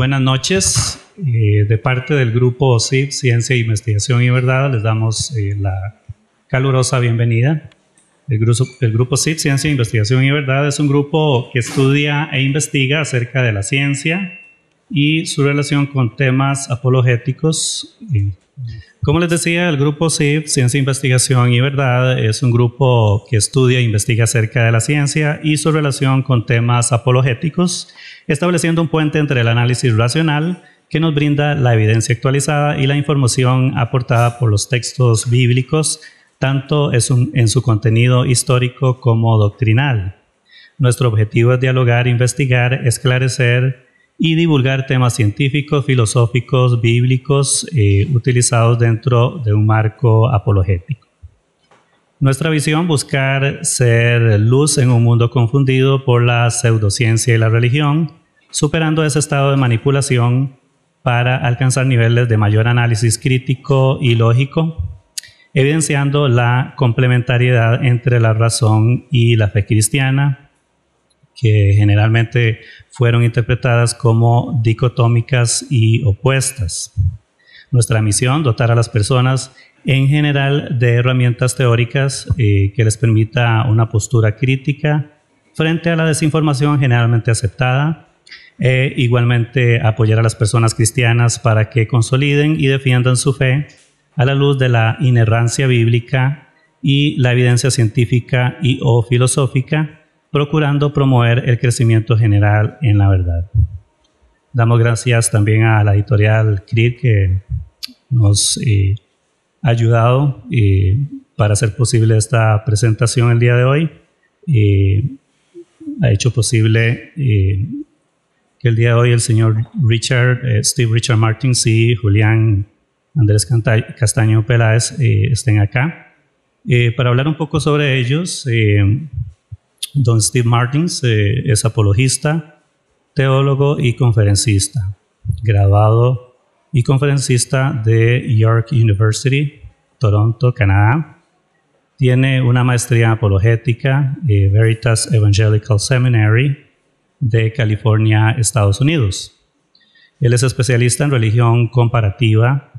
Buenas noches. De parte del grupo CIV, Ciencia, Investigación y Verdad, les damos la calurosa bienvenida. El grupo CIV, Ciencia, Investigación y Verdad, es un grupo que estudia e investiga acerca de la ciencia y su relación con temas apologéticos. Como les decía, el grupo CIV, Ciencia, Investigación y Verdad, es un grupo que estudia e investiga acerca de la ciencia y su relación con temas apologéticos, estableciendo un puente entre el análisis racional, que nos brinda la evidencia actualizada, y la información aportada por los textos bíblicos, tanto en su contenido histórico como doctrinal. Nuestro objetivo es dialogar, investigar, esclarecer y divulgar temas científicos, filosóficos, bíblicos, utilizados dentro de un marco apologético. Nuestra visión: buscar ser luz en un mundo confundido por la pseudociencia y la religión, superando ese estado de manipulación para alcanzar niveles de mayor análisis crítico y lógico, evidenciando la complementariedad entre la razón y la fe cristiana, que generalmente fueron interpretadas como dicotómicas y opuestas. Nuestra misión: dotar a las personas en general de herramientas teóricas que les permita una postura crítica frente a la desinformación generalmente aceptada, igualmente apoyar a las personas cristianas para que consoliden y defiendan su fe a la luz de la inerrancia bíblica y la evidencia científica y o filosófica, procurando promover el crecimiento general en la verdad. Damos gracias también a la editorial CRID, que nos ha ayudado para hacer posible esta presentación el día de hoy. Ha hecho posible que el día de hoy el señor Steve Richard Martins y Julián Andrés Castaño Peláez estén acá. Para hablar un poco sobre ellos, don Steve Martins es apologista, teólogo y conferencista, graduado y conferencista de York University, Toronto, Canadá. Tiene una maestría en apologética, Veritas Evangelical Seminary, de California, Estados Unidos. Él es especialista en religión comparativa,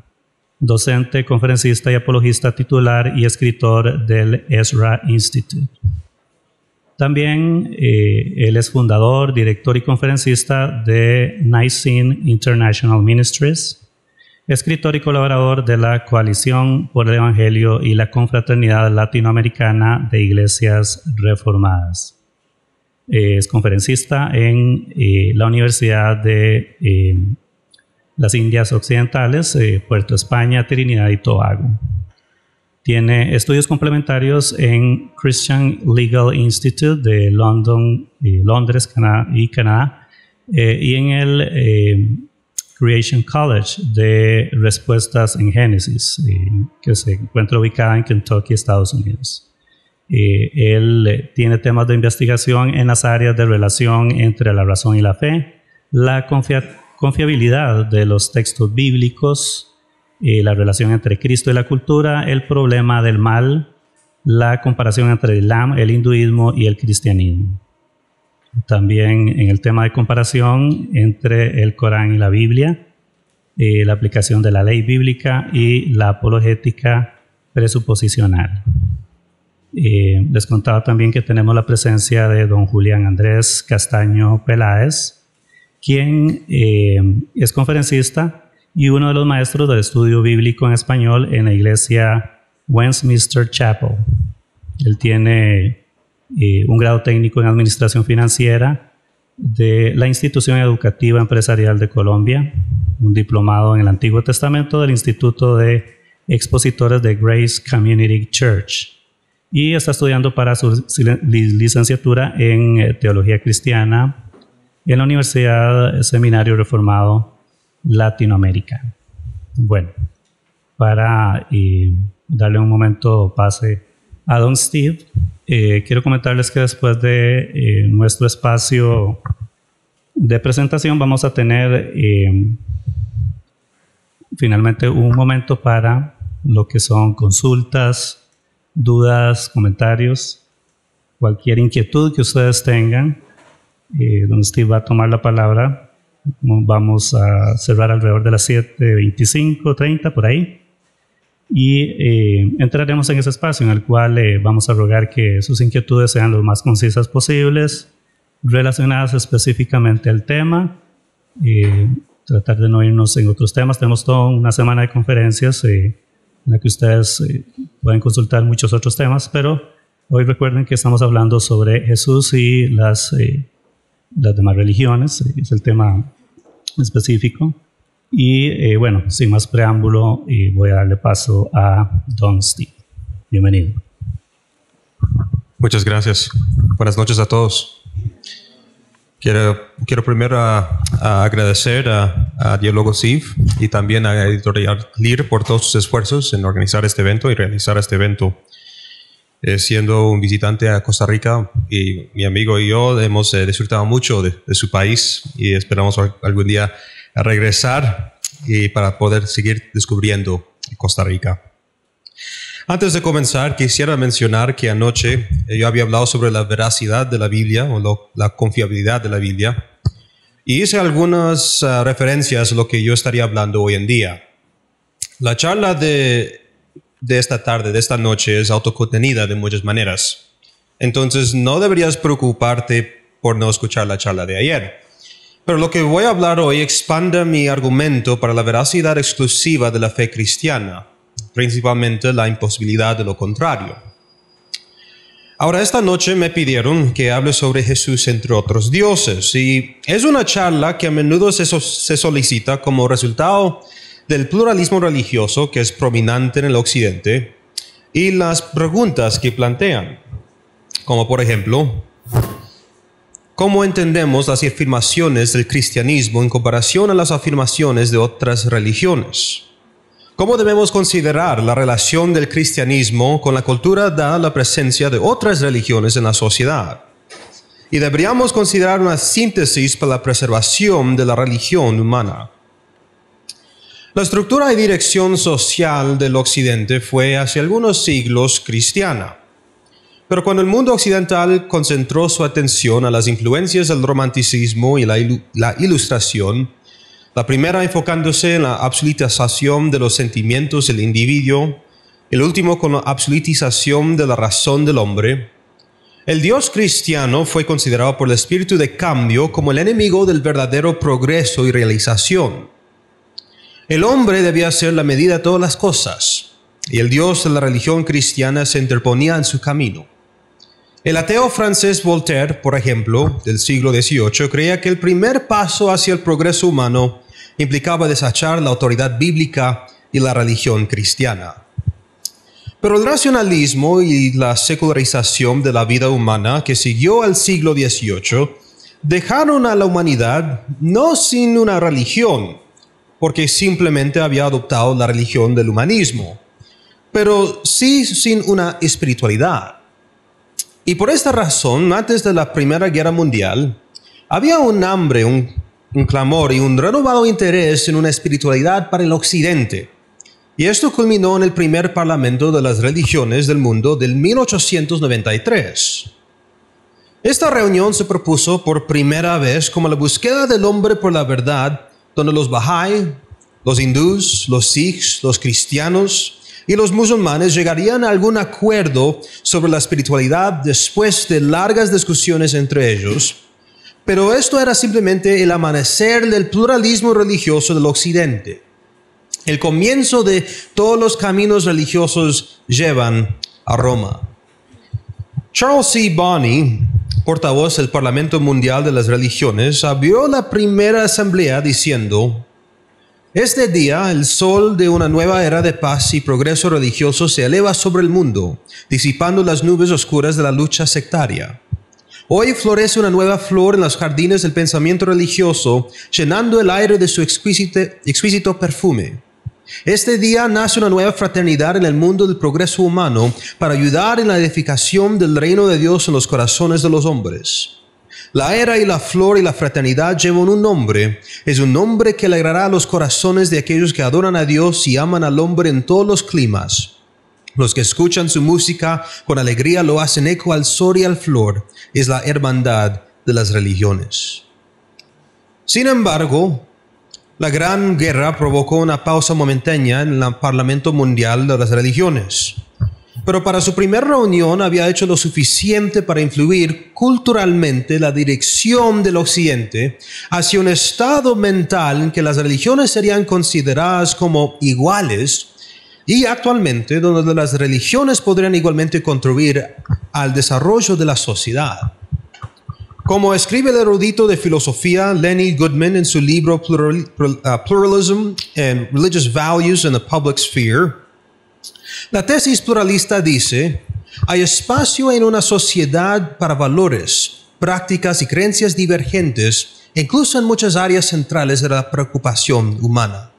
docente, conferencista y apologista titular y escritor del Ezra Institute. También él es fundador, director y conferencista de Nicene International Ministries, escritor y colaborador de la Coalición por el Evangelio y la Confraternidad Latinoamericana de Iglesias Reformadas. Es conferencista en la Universidad de las Indias Occidentales, Puerto España, Trinidad y Tobago. Tiene estudios complementarios en Christian Legal Institute de Londres, Canadá, y en el Creation College de Respuestas en Génesis, que se encuentra ubicada en Kentucky, Estados Unidos. Él tiene temas de investigación en las áreas de relación entre la razón y la fe, la confiabilidad de los textos bíblicos, la relación entre Cristo y la cultura, el problema del mal, la comparación entre el Islam, el hinduismo y el cristianismo. También en el tema de comparación entre el Corán y la Biblia, la aplicación de la ley bíblica y la apologética presuposicional. Les contaba también que tenemos la presencia de don Julián Andrés Castaño Peláez, quien es conferencista y uno de los maestros del estudio bíblico en español en la iglesia Westminster Chapel. Él tiene un grado técnico en Administración Financiera de la Institución Educativa Empresarial de Colombia, un diplomado en el Antiguo Testamento del Instituto de Expositores de Grace Community Church, y está estudiando para su licenciatura en Teología Cristiana en la Universidad Seminario Reformado Latinoamericano. Bueno, para darle un momento pase a don Steve, quiero comentarles que después de nuestro espacio de presentación vamos a tener finalmente un momento para lo que son consultas, dudas, comentarios, cualquier inquietud que ustedes tengan. Don Steve va a tomar la palabra Vamos a cerrar alrededor de las 7:25, 30, por ahí. Y entraremos en ese espacio en el cual vamos a rogar que sus inquietudes sean lo más concisas posibles, relacionadas específicamente al tema. Tratar de no irnos en otros temas. Tenemos toda una semana de conferencias en la que ustedes pueden consultar muchos otros temas, pero hoy recuerden que estamos hablando sobre Jesús y las demás religiones. Es el tema específico. Y bueno, sin más preámbulo, voy a darle paso a Don Steve. Bienvenido. Muchas gracias. Buenas noches a todos. Quiero primero agradecer a Diálogo CIV y también a Editorial LIR por todos sus esfuerzos en organizar este evento y realizar este evento. Siendo un visitante a Costa Rica, y mi amigo y yo hemos disfrutado mucho de su país y esperamos algún día regresar y para poder seguir descubriendo Costa Rica. Antes de comenzar, quisiera mencionar que anoche yo había hablado sobre la veracidad de la Biblia o la confiabilidad de la Biblia y hice algunas referencias a lo que yo estaría hablando hoy en día. La charla de esta tarde, de esta noche, es autocontenida de muchas maneras. Entonces no deberías preocuparte por no escuchar la charla de ayer. Pero lo que voy a hablar hoy expande mi argumento para la veracidad exclusiva de la fe cristiana, principalmente la imposibilidad de lo contrario. Ahora, esta noche me pidieron que hable sobre Jesús entre otros dioses, y es una charla que a menudo se solicita como resultado del pluralismo religioso que es prominente en el occidente y las preguntas que plantean, como por ejemplo, ¿cómo entendemos las afirmaciones del cristianismo en comparación a las afirmaciones de otras religiones? ¿Cómo debemos considerar la relación del cristianismo con la cultura dada la presencia de otras religiones en la sociedad? Y deberíamos considerar una síntesis para la preservación de la religión humana. La estructura y dirección social del occidente fue hace algunos siglos cristiana. Pero cuando el mundo occidental concentró su atención a las influencias del romanticismo y la ilustración, la primera enfocándose en la absolutización de los sentimientos del individuo, el último con la absolutización de la razón del hombre, el Dios cristiano fue considerado por el espíritu de cambio como el enemigo del verdadero progreso y realización. El hombre debía ser la medida de todas las cosas, y el Dios de la religión cristiana se interponía en su camino. El ateo francés Voltaire, por ejemplo, del siglo XVIII, creía que el primer paso hacia el progreso humano implicaba desechar la autoridad bíblica y la religión cristiana. Pero el racionalismo y la secularización de la vida humana que siguió al siglo XVIII dejaron a la humanidad no sin una religión, porque simplemente había adoptado la religión del humanismo, pero sí sin una espiritualidad. Y por esta razón, antes de la Primera Guerra Mundial, había un hambre, un clamor y un renovado interés en una espiritualidad para el occidente. Y esto culminó en el primer Parlamento de las Religiones del Mundo del 1893. Esta reunión se propuso por primera vez como la búsqueda del hombre por la verdad, donde los Bahá'í, los hindús, los sikhs, los cristianos y los musulmanes llegarían a algún acuerdo sobre la espiritualidad después de largas discusiones entre ellos. Pero esto era simplemente el amanecer del pluralismo religioso del occidente. El comienzo de todos los caminos religiosos llevan a Roma. Charles C. Bonney, portavoz del Parlamento Mundial de las Religiones, abrió la primera asamblea diciendo: este día el sol de una nueva era de paz y progreso religioso se eleva sobre el mundo, disipando las nubes oscuras de la lucha sectaria. Hoy florece una nueva flor en los jardines del pensamiento religioso, llenando el aire de su exquisito perfume. Este día nace una nueva fraternidad en el mundo del progreso humano para ayudar en la edificación del reino de Dios en los corazones de los hombres. La era y la flor y la fraternidad llevan un nombre. Es un nombre que alegrará los corazones de aquellos que adoran a Dios y aman al hombre en todos los climas. Los que escuchan su música con alegría lo hacen eco al sol y al flor. Es la hermandad de las religiones. Sin embargo, la Gran Guerra provocó una pausa momentánea en el Parlamento Mundial de las Religiones. Pero para su primera reunión había hecho lo suficiente para influir culturalmente la dirección del Occidente hacia un estado mental en que las religiones serían consideradas como iguales y actualmente donde las religiones podrían igualmente contribuir al desarrollo de la sociedad. Como escribe el erudito de filosofía Lenny Goodman en su libro Pluralism and Religious Values in the Public Sphere, la tesis pluralista dice: hay espacio en una sociedad para valores, prácticas y creencias divergentes, incluso en muchas áreas centrales de la preocupación humana.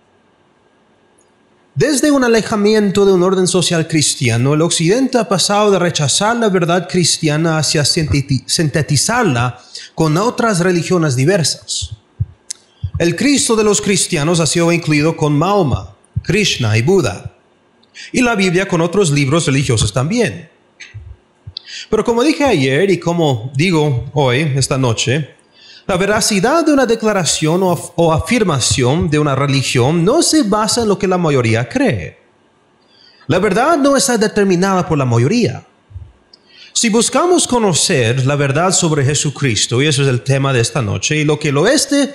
Desde un alejamiento de un orden social cristiano, el Occidente ha pasado de rechazar la verdad cristiana hacia sintetizarla con otras religiones diversas. El Cristo de los cristianos ha sido incluido con Mahoma, Krishna y Buda, y la Biblia con otros libros religiosos también. Pero como dije ayer y como digo hoy, esta noche, la veracidad de una declaración o afirmación de una religión no se basa en lo que la mayoría cree. La verdad no está determinada por la mayoría. Si buscamos conocer la verdad sobre Jesucristo, y eso es el tema de esta noche, y lo que el oeste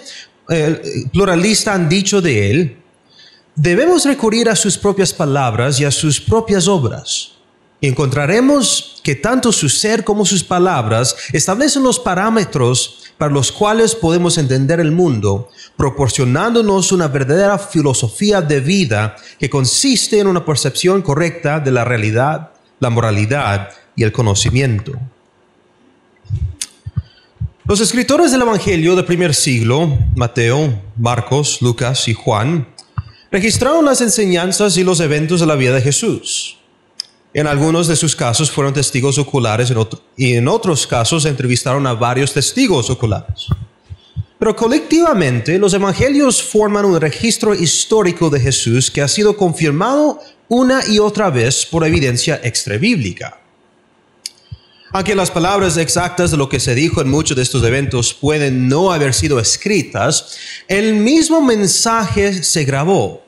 pluralista han dicho de él, debemos recurrir a sus propias palabras y a sus propias obras. Y encontraremos que tanto su ser como sus palabras establecen los parámetros para los cuales podemos entender el mundo, proporcionándonos una verdadera filosofía de vida que consiste en una percepción correcta de la realidad, la moralidad y el conocimiento. Los escritores del Evangelio del primer siglo, Mateo, Marcos, Lucas y Juan, registraron las enseñanzas y los eventos de la vida de Jesús. En algunos de sus casos fueron testigos oculares y en otros casos entrevistaron a varios testigos oculares. Pero colectivamente los evangelios forman un registro histórico de Jesús que ha sido confirmado una y otra vez por evidencia extrabíblica. Aunque las palabras exactas de lo que se dijo en muchos de estos eventos pueden no haber sido escritas, el mismo mensaje se grabó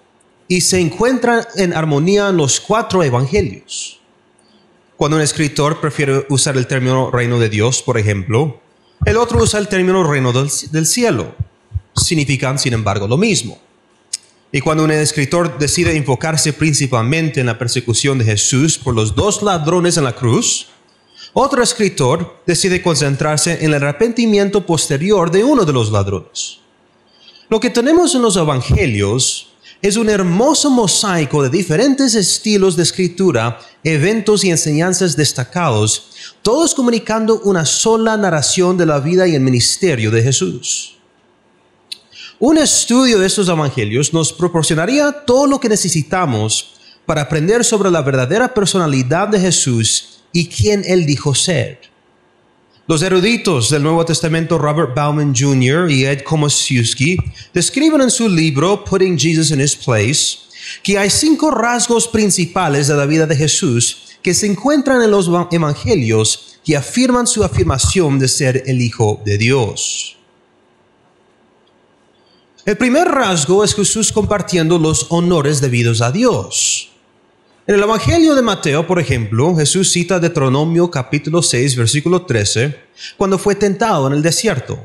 y se encuentra en armonía en los 4 evangelios. Cuando un escritor prefiere usar el término reino de Dios, por ejemplo, el otro usa el término reino del cielo. Significan, sin embargo, lo mismo. Y cuando un escritor decide enfocarse principalmente en la persecución de Jesús por los 2 ladrones en la cruz, otro escritor decide concentrarse en el arrepentimiento posterior de uno de los ladrones. Lo que tenemos en los evangelios es un hermoso mosaico de diferentes estilos de escritura, eventos y enseñanzas destacados, todos comunicando una sola narración de la vida y el ministerio de Jesús. Un estudio de estos evangelios nos proporcionaría todo lo que necesitamos para aprender sobre la verdadera personalidad de Jesús y quién él dijo ser. Los eruditos del Nuevo Testamento Robert Bauman Jr. y Ed Komosiewski describen en su libro Putting Jesus in His Place que hay 5 rasgos principales de la vida de Jesús que se encuentran en los evangelios que afirman su afirmación de ser el Hijo de Dios. El primer rasgo es Jesús compartiendo los honores debidos a Dios. En el Evangelio de Mateo, por ejemplo, Jesús cita Deuteronomio capítulo 6, versículo 13, cuando fue tentado en el desierto.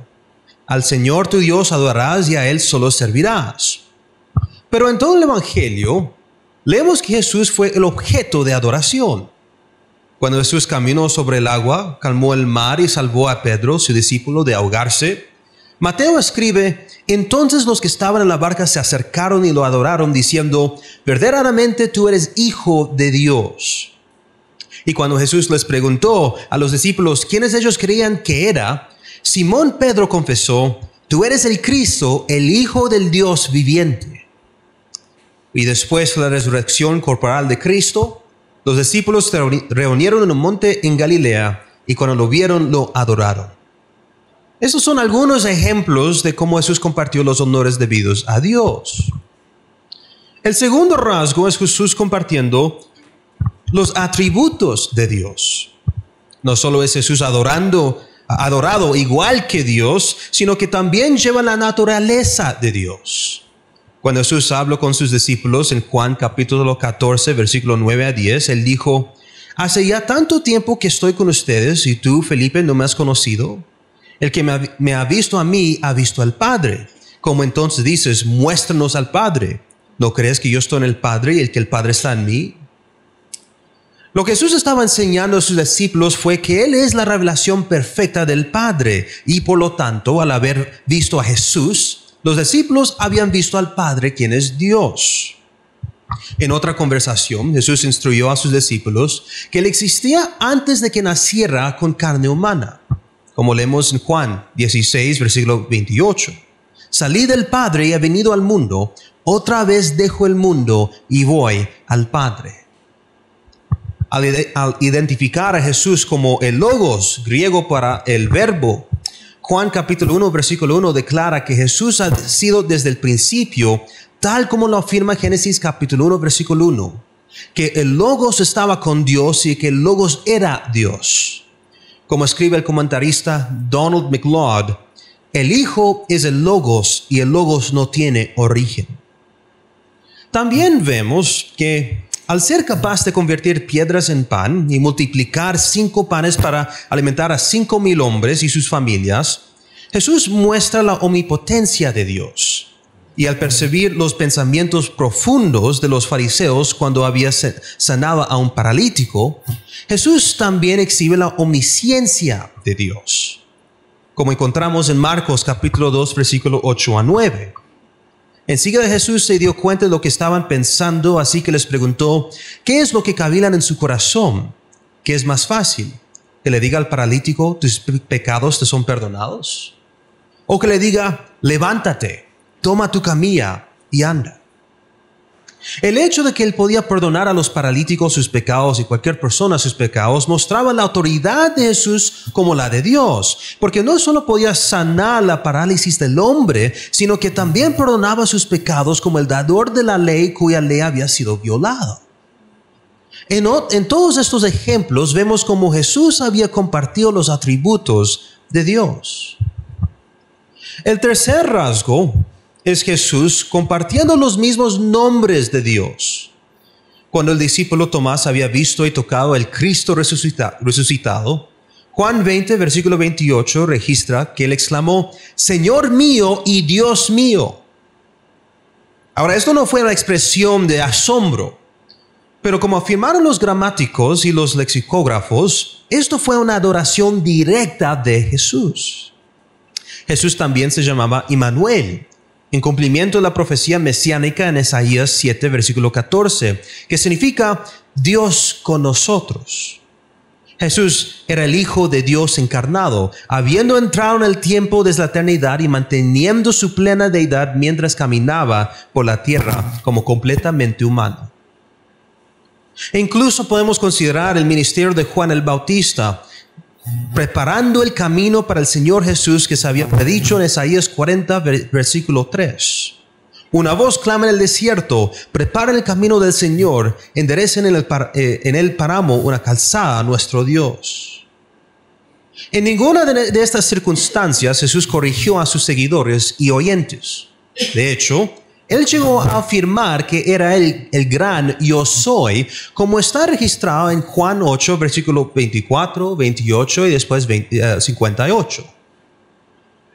Al Señor tu Dios adorarás y a Él solo servirás. Pero en todo el Evangelio, leemos que Jesús fue el objeto de adoración. Cuando Jesús caminó sobre el agua, calmó el mar y salvó a Pedro, su discípulo, de ahogarse, Mateo escribe: entonces los que estaban en la barca se acercaron y lo adoraron, diciendo: verdaderamente tú eres Hijo de Dios. Y cuando Jesús les preguntó a los discípulos quiénes ellos creían que era, Simón Pedro confesó: tú eres el Cristo, el Hijo del Dios viviente. Y después de la resurrección corporal de Cristo, los discípulos se reunieron en un monte en Galilea y cuando lo vieron lo adoraron. Estos son algunos ejemplos de cómo Jesús compartió los honores debidos a Dios. El segundo rasgo es Jesús compartiendo los atributos de Dios. No solo es Jesús adorando adorado igual que Dios, sino que también lleva la naturaleza de Dios. Cuando Jesús habló con sus discípulos en Juan capítulo 14, versículo 9 a 10, Él dijo: hace ya tanto tiempo que estoy con ustedes y tú, Felipe, no me has conocido. El que me ha visto a mí, ha visto al Padre. Como entonces dices, muéstranos al Padre. ¿No crees que yo estoy en el Padre y que el Padre está en mí? Lo que Jesús estaba enseñando a sus discípulos fue que Él es la revelación perfecta del Padre, y por lo tanto, al haber visto a Jesús, los discípulos habían visto al Padre, quien es Dios. En otra conversación, Jesús instruyó a sus discípulos que Él existía antes de que naciera con carne humana, como leemos en Juan 16, versículo 28. Salí del Padre y he venido al mundo, otra vez dejo el mundo y voy al Padre. Al identificar a Jesús como el Logos, griego para el verbo, Juan capítulo 1, versículo 1 declara que Jesús ha sido desde el principio, tal como lo afirma Génesis capítulo 1, versículo 1, que el Logos estaba con Dios y que el Logos era Dios. Como escribe el comentarista Donald McLeod, el Hijo es el Logos y el Logos no tiene origen. También vemos que al ser capaz de convertir piedras en pan y multiplicar 5 panes para alimentar a 5,000 hombres y sus familias, Jesús muestra la omnipotencia de Dios. Y al percibir los pensamientos profundos de los fariseos cuando había sanado a un paralítico, Jesús también exhibe la omnisciencia de Dios, como encontramos en Marcos capítulo 2, versículo 8 a 9. Enseguida Jesús se dio cuenta de lo que estaban pensando, así que les preguntó: ¿qué es lo que cavilan en su corazón? ¿Qué es más fácil? ¿Que le diga al paralítico, tus pecados te son perdonados? ¿O que le diga, levántate, toma tu camilla y anda? El hecho de que Él podía perdonar a los paralíticos sus pecados y cualquier persona sus pecados mostraba la autoridad de Jesús como la de Dios, porque no solo podía sanar la parálisis del hombre, sino que también perdonaba sus pecados como el dador de la ley cuya ley había sido violada. En todos estos ejemplos vemos cómo Jesús había compartido los atributos de Dios. El tercer rasgo es Jesús compartiendo los mismos nombres de Dios. Cuando el discípulo Tomás había visto y tocado el Cristo resucitado, Juan 20, versículo 28 registra que él exclamó: Señor mío y Dios mío. Ahora, esto no fue una expresión de asombro, pero como afirmaron los gramáticos y los lexicógrafos, esto fue una adoración directa de Jesús. Jesús también se llamaba Immanuel, en cumplimiento de la profecía mesiánica en Isaías 7, versículo 14, que significa Dios con nosotros. Jesús era el Hijo de Dios encarnado, habiendo entrado en el tiempo desde la eternidad y manteniendo su plena deidad mientras caminaba por la tierra como completamente humano. E incluso podemos considerar el ministerio de Juan el Bautista, preparando el camino para el Señor Jesús que se había predicho en Isaías 40, versículo 3. Una voz clama en el desierto: preparen el camino del Señor, enderecen en el páramo una calzada a nuestro Dios. En ninguna de estas circunstancias Jesús corrigió a sus seguidores y oyentes. De hecho, Él llegó a afirmar que era el gran yo soy, como está registrado en Juan 8, versículo 24, 28 y después 58.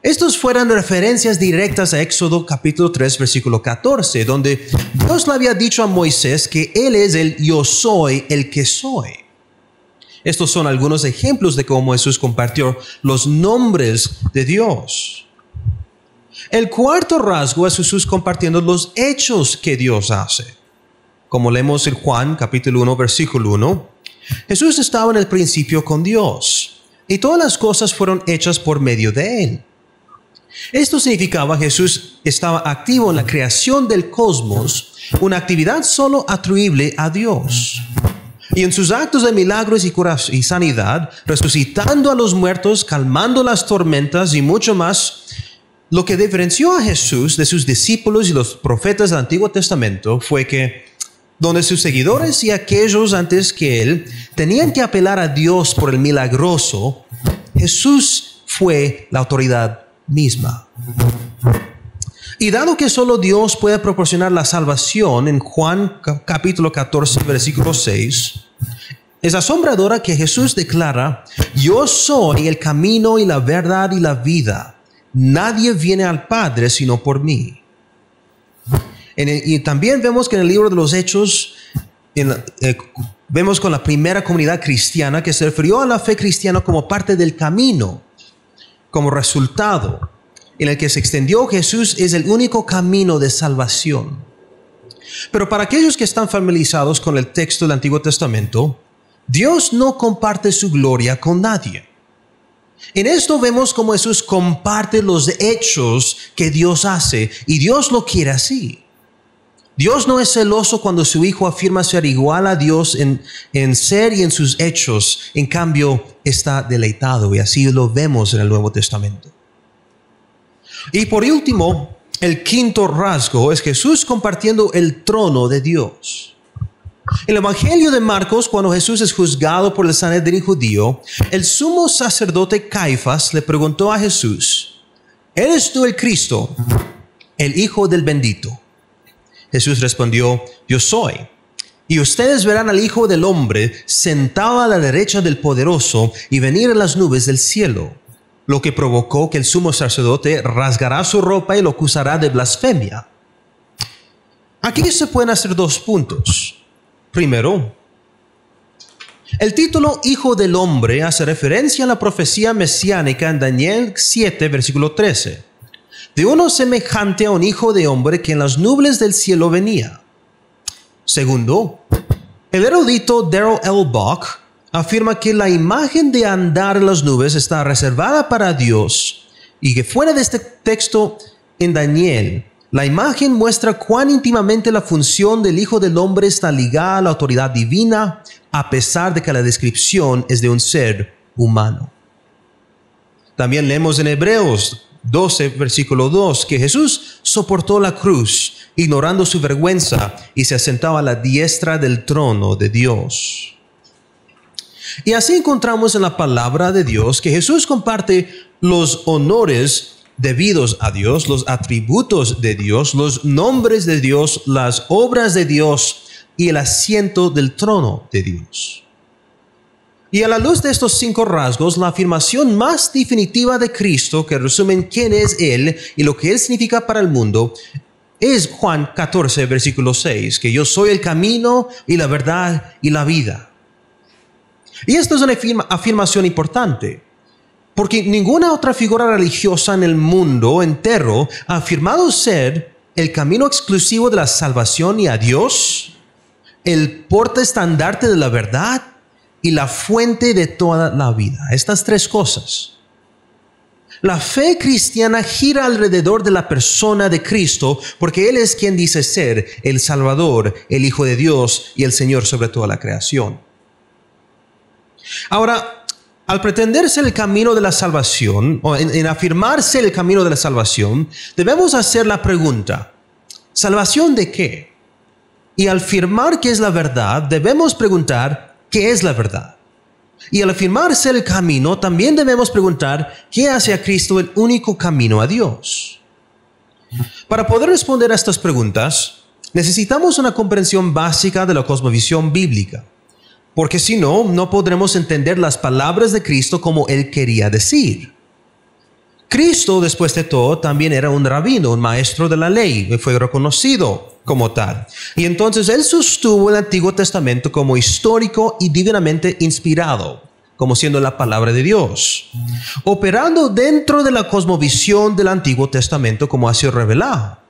Estos fueron referencias directas a Éxodo capítulo 3, versículo 14, donde Dios le había dicho a Moisés que Él es el yo soy, el que soy. Estos son algunos ejemplos de cómo Jesús compartió los nombres de Dios. El cuarto rasgo es Jesús compartiendo los hechos que Dios hace. Como leemos en Juan capítulo 1, versículo 1, Jesús estaba en el principio con Dios, y todas las cosas fueron hechas por medio de Él. Esto significaba que Jesús estaba activo en la creación del cosmos, una actividad solo atribuible a Dios. Y en sus actos de milagros y sanidad, resucitando a los muertos, calmando las tormentas y mucho más. Lo que diferenció a Jesús de sus discípulos y los profetas del Antiguo Testamento fue que, donde sus seguidores y aquellos antes que Él tenían que apelar a Dios por el milagroso, Jesús fue la autoridad misma. Y dado que solo Dios puede proporcionar la salvación, en Juan capítulo 14, versículo 6, es asombradora que Jesús declara: yo soy el camino y la verdad y la vida. Nadie viene al Padre sino por mí. Y también vemos que en el libro de los Hechos, vemos con la primera comunidad cristiana que se refirió a la fe cristiana como parte del camino, como resultado, en el que se extendió Jesús es el único camino de salvación. Pero para aquellos que están familiarizados con el texto del Antiguo Testamento, Dios no comparte su gloria con nadie. En esto vemos cómo Jesús comparte los hechos que Dios hace, y Dios lo quiere así. Dios no es celoso cuando su Hijo afirma ser igual a Dios en ser y en sus hechos. En cambio, está deleitado, y así lo vemos en el Nuevo Testamento. Y por último, el quinto rasgo es Jesús compartiendo el trono de Dios. En el Evangelio de Marcos, cuando Jesús es juzgado por el Sanedrín judío, el sumo sacerdote Caifás le preguntó a Jesús: ¿eres tú el Cristo, el Hijo del Bendito? Jesús respondió: yo soy. Y ustedes verán al Hijo del Hombre sentado a la derecha del Poderoso y venir en las nubes del cielo. Lo que provocó que el sumo sacerdote rasgará su ropa y lo acusará de blasfemia. Aquí se pueden hacer dos puntos. Primero, el título Hijo del Hombre hace referencia a la profecía mesiánica en Daniel 7, versículo 13. De uno semejante a un hijo de hombre que en las nubes del cielo venía. Segundo, el erudito Darrell L. Buck afirma que la imagen de andar en las nubes está reservada para Dios, y que fuera de este texto en Daniel, la imagen muestra cuán íntimamente la función del Hijo del Hombre está ligada a la autoridad divina, a pesar de que la descripción es de un ser humano. También leemos en Hebreos 12, versículo 2, que Jesús soportó la cruz, ignorando su vergüenza, y se sentaba a la diestra del trono de Dios. Y así encontramos en la palabra de Dios que Jesús comparte los honores debidos a Dios, los atributos de Dios, los nombres de Dios, las obras de Dios y el asiento del trono de Dios. Y a la luz de estos 5 rasgos, la afirmación más definitiva de Cristo, que resumen quién es Él y lo que Él significa para el mundo, es Juan 14, versículo 6, que yo soy el camino y la verdad y la vida. Y esto es una afirmación importante, porque ninguna otra figura religiosa en el mundo entero ha afirmado ser el camino exclusivo de la salvación y a Dios, el portaestandarte de la verdad y la fuente de toda la vida. Estas 3 cosas. La fe cristiana gira alrededor de la persona de Cristo, porque Él es quien dice ser el Salvador, el Hijo de Dios y el Señor sobre toda la creación. Ahora, al pretender ser el camino de la salvación, o en afirmarse el camino de la salvación, debemos hacer la pregunta: ¿salvación de qué? Y al afirmar que es la verdad, debemos preguntar: ¿qué es la verdad? Y al afirmarse el camino, también debemos preguntar: ¿qué hace a Cristo el único camino a Dios? Para poder responder a estas preguntas, necesitamos una comprensión básica de la cosmovisión bíblica. Porque si no, no podremos entender las palabras de Cristo como Él quería decir. Cristo, después de todo, también era un rabino, un maestro de la ley, y fue reconocido como tal. Y entonces Él sostuvo el Antiguo Testamento como histórico y divinamente inspirado, como siendo la palabra de Dios, operando dentro de la cosmovisión del Antiguo Testamento como ha sido revelado.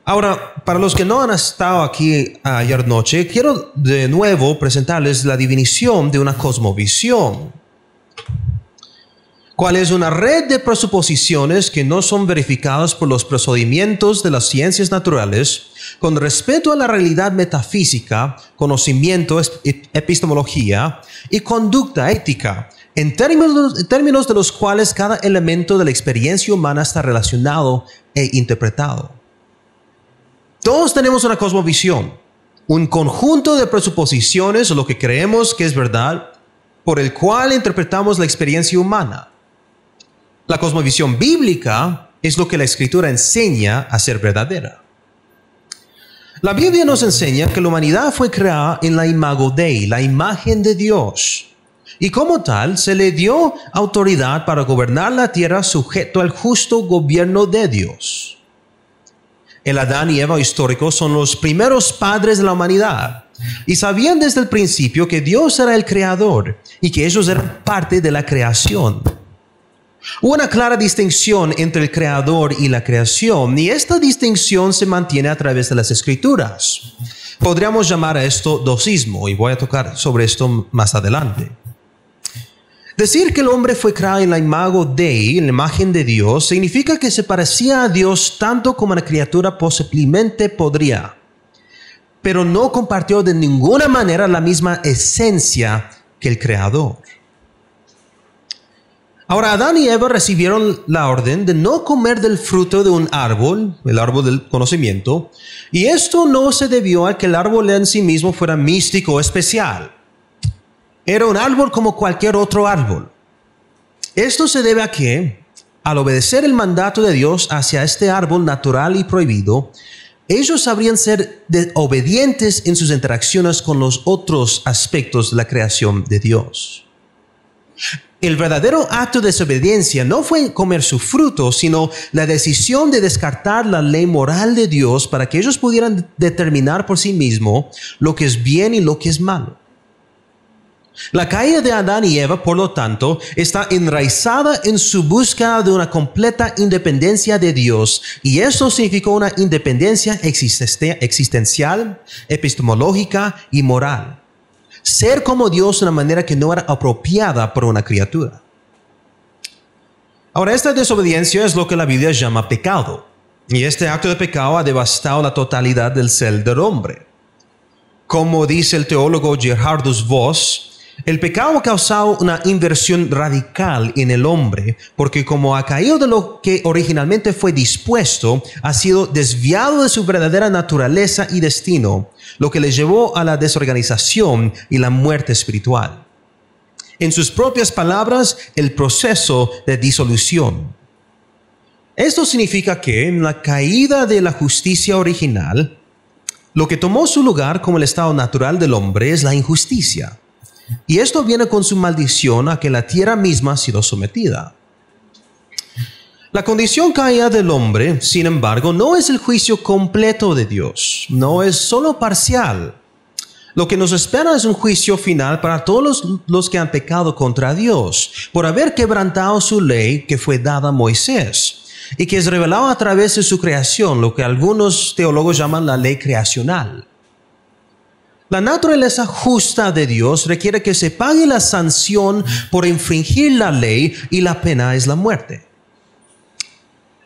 Ahora, para los que no han estado aquí ayer noche, quiero de nuevo presentarles la definición de una cosmovisión, cuál es una red de presuposiciones que no son verificadas por los procedimientos de las ciencias naturales con respecto a la realidad metafísica, conocimiento, epistemología y conducta ética, en términos de los cuales cada elemento de la experiencia humana está relacionado e interpretado. Todos tenemos una cosmovisión, un conjunto de presuposiciones o lo que creemos que es verdad, por el cual interpretamos la experiencia humana. La cosmovisión bíblica es lo que la Escritura enseña a ser verdadera. La Biblia nos enseña que la humanidad fue creada en la imago Dei, la imagen de Dios. Y como tal, se le dio autoridad para gobernar la tierra sujeto al justo gobierno de Dios. El Adán y Eva históricos son los primeros padres de la humanidad y sabían desde el principio que Dios era el creador y que ellos eran parte de la creación. Hubo una clara distinción entre el creador y la creación, y esta distinción se mantiene a través de las Escrituras. Podríamos llamar a esto dosismo, y voy a tocar sobre esto más adelante. Decir que el hombre fue creado en la imago Dei, en la imagen de Dios, significa que se parecía a Dios tanto como la criatura posiblemente podría, pero no compartió de ninguna manera la misma esencia que el creador. Ahora, Adán y Eva recibieron la orden de no comer del fruto de un árbol, el árbol del conocimiento, y esto no se debió a que el árbol en sí mismo fuera místico o especial. Era un árbol como cualquier otro árbol. Esto se debe a que, al obedecer el mandato de Dios hacia este árbol natural y prohibido, ellos sabrían ser obedientes en sus interacciones con los otros aspectos de la creación de Dios. El verdadero acto de desobediencia no fue comer su fruto, sino la decisión de descartar la ley moral de Dios para que ellos pudieran determinar por sí mismos lo que es bien y lo que es malo. La caída de Adán y Eva, por lo tanto, está enraizada en su búsqueda de una completa independencia de Dios, y eso significó una independencia existencial, epistemológica y moral. Ser como Dios de una manera que no era apropiada por una criatura. Ahora, esta desobediencia es lo que la Biblia llama pecado, y este acto de pecado ha devastado la totalidad del ser del hombre. Como dice el teólogo Gerhardus Voss, el pecado ha causado una inversión radical en el hombre, porque como ha caído de lo que originalmente fue dispuesto, ha sido desviado de su verdadera naturaleza y destino, lo que le llevó a la desorganización y la muerte espiritual. En sus propias palabras, el proceso de disolución. Esto significa que en la caída de la justicia original, lo que tomó su lugar como el estado natural del hombre es la injusticia. Y esto viene con su maldición a que la tierra misma ha sido sometida. La condición caída del hombre, sin embargo, no es el juicio completo de Dios, no es solo parcial. Lo que nos espera es un juicio final para todos los que han pecado contra Dios, por haber quebrantado su ley que fue dada a Moisés, y que es revelado a través de su creación, lo que algunos teólogos llaman la ley creacional. La naturaleza justa de Dios requiere que se pague la sanción por infringir la ley, y la pena es la muerte.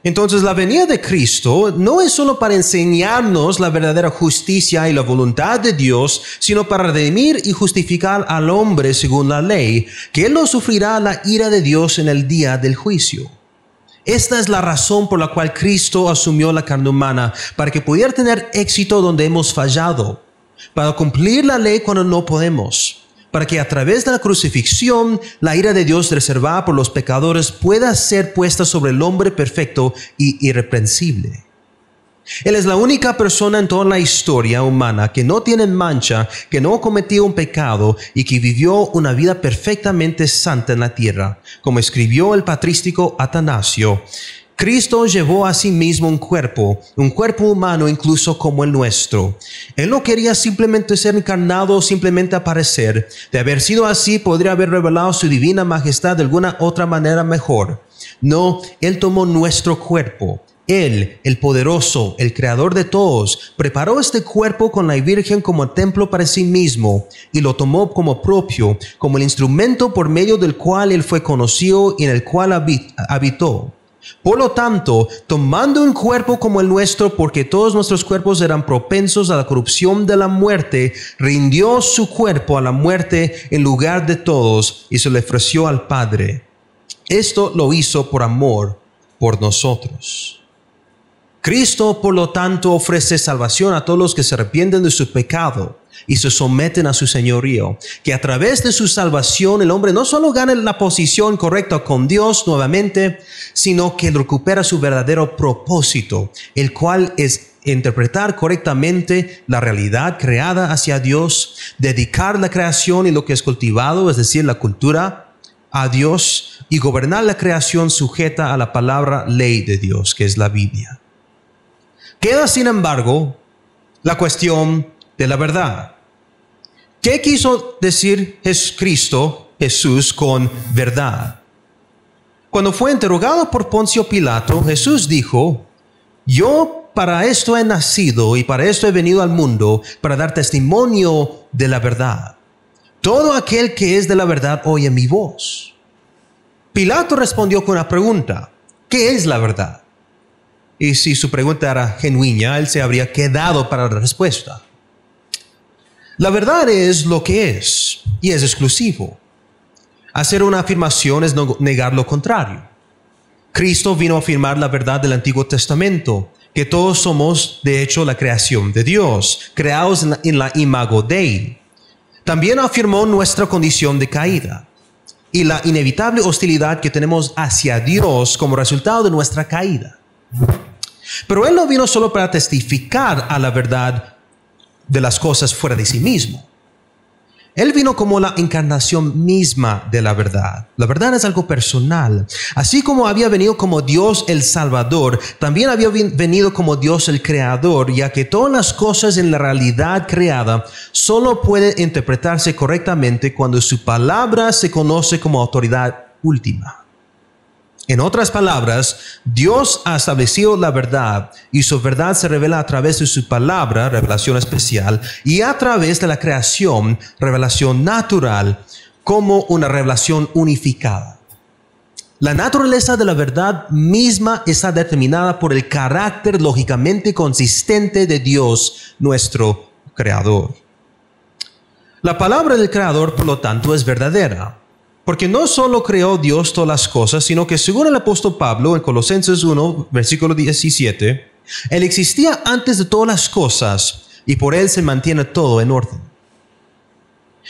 Entonces, la venida de Cristo no es solo para enseñarnos la verdadera justicia y la voluntad de Dios, sino para redimir y justificar al hombre según la ley, que él no sufrirá la ira de Dios en el día del juicio. Esta es la razón por la cual Cristo asumió la carne humana, para que pudiera tener éxito donde hemos fallado, para cumplir la ley cuando no podemos, para que a través de la crucifixión la ira de Dios reservada por los pecadores pueda ser puesta sobre el hombre perfecto y irreprensible. Él es la única persona en toda la historia humana que no tiene mancha, que no cometió un pecado y que vivió una vida perfectamente santa en la tierra. Como escribió el patrístico Atanasio, Cristo llevó a sí mismo un cuerpo humano incluso como el nuestro. Él no quería simplemente ser encarnado o simplemente aparecer. De haber sido así, podría haber revelado su divina majestad de alguna otra manera mejor. No, Él tomó nuestro cuerpo. Él, el poderoso, el creador de todos, preparó este cuerpo con la Virgen como templo para sí mismo y lo tomó como propio, como el instrumento por medio del cual Él fue conocido y en el cual habitó. Por lo tanto, tomando un cuerpo como el nuestro, porque todos nuestros cuerpos eran propensos a la corrupción de la muerte, rindió su cuerpo a la muerte en lugar de todos y se le ofreció al Padre. Esto lo hizo por amor por nosotros. Cristo, por lo tanto, ofrece salvación a todos los que se arrepienten de su pecado y se someten a su señorío. Que a través de su salvación el hombre no solo gana la posición correcta con Dios nuevamente, sino que recupera su verdadero propósito, el cual es interpretar correctamente la realidad creada hacia Dios, dedicar la creación y lo que es cultivado, es decir, la cultura, a Dios, y gobernar la creación sujeta a la palabra ley de Dios, que es la Biblia. Queda, sin embargo, la cuestión de la verdad. ¿Qué quiso decir Jesús, con verdad? Cuando fue interrogado por Poncio Pilato, Jesús dijo: yo para esto he nacido y para esto he venido al mundo, para dar testimonio de la verdad. Todo aquel que es de la verdad oye mi voz. Pilato respondió con una pregunta: ¿qué es la verdad? Y si su pregunta era genuina, él se habría quedado para la respuesta. La verdad es lo que es, y es exclusivo. Hacer una afirmación es negar lo contrario. Cristo vino a afirmar la verdad del Antiguo Testamento, que todos somos, de hecho, la creación de Dios, creados en la imago Dei. También afirmó nuestra condición de caída y la inevitable hostilidad que tenemos hacia Dios como resultado de nuestra caída. Pero Él no vino solo para testificar a la verdad de las cosas fuera de sí mismo. Él vino como la encarnación misma de la verdad. La verdad es algo personal. Así como había venido como Dios el Salvador, también había venido como Dios el Creador, ya que todas las cosas en la realidad creada solo pueden interpretarse correctamente cuando su palabra se conoce como autoridad última. En otras palabras, Dios ha establecido la verdad y su verdad se revela a través de su palabra, revelación especial, y a través de la creación, revelación natural, como una revelación unificada. La naturaleza de la verdad misma está determinada por el carácter lógicamente consistente de Dios, nuestro Creador. La palabra del Creador, por lo tanto, es verdadera. Porque no solo creó Dios todas las cosas, sino que según el apóstol Pablo en Colosenses 1, versículo 17, Él existía antes de todas las cosas y por Él se mantiene todo en orden.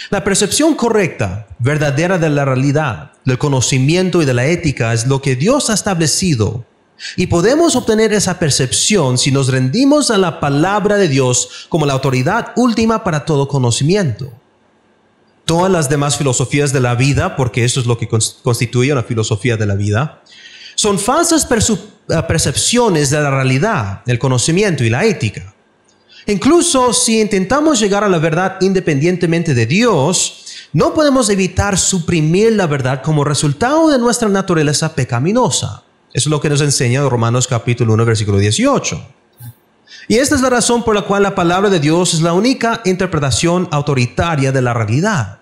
La percepción correcta, verdadera de la realidad, del conocimiento y de la ética es lo que Dios ha establecido. Y podemos obtener esa percepción si nos rendimos a la palabra de Dios como la autoridad última para todo conocimiento. Todas las demás filosofías de la vida, porque eso es lo que constituye una filosofía de la vida, son falsas percepciones de la realidad, el conocimiento y la ética. Incluso si intentamos llegar a la verdad independientemente de Dios, no podemos evitar suprimir la verdad como resultado de nuestra naturaleza pecaminosa. Eso es lo que nos enseña Romanos capítulo 1, versículo 18. Y esta es la razón por la cual la palabra de Dios es la única interpretación autoritaria de la realidad.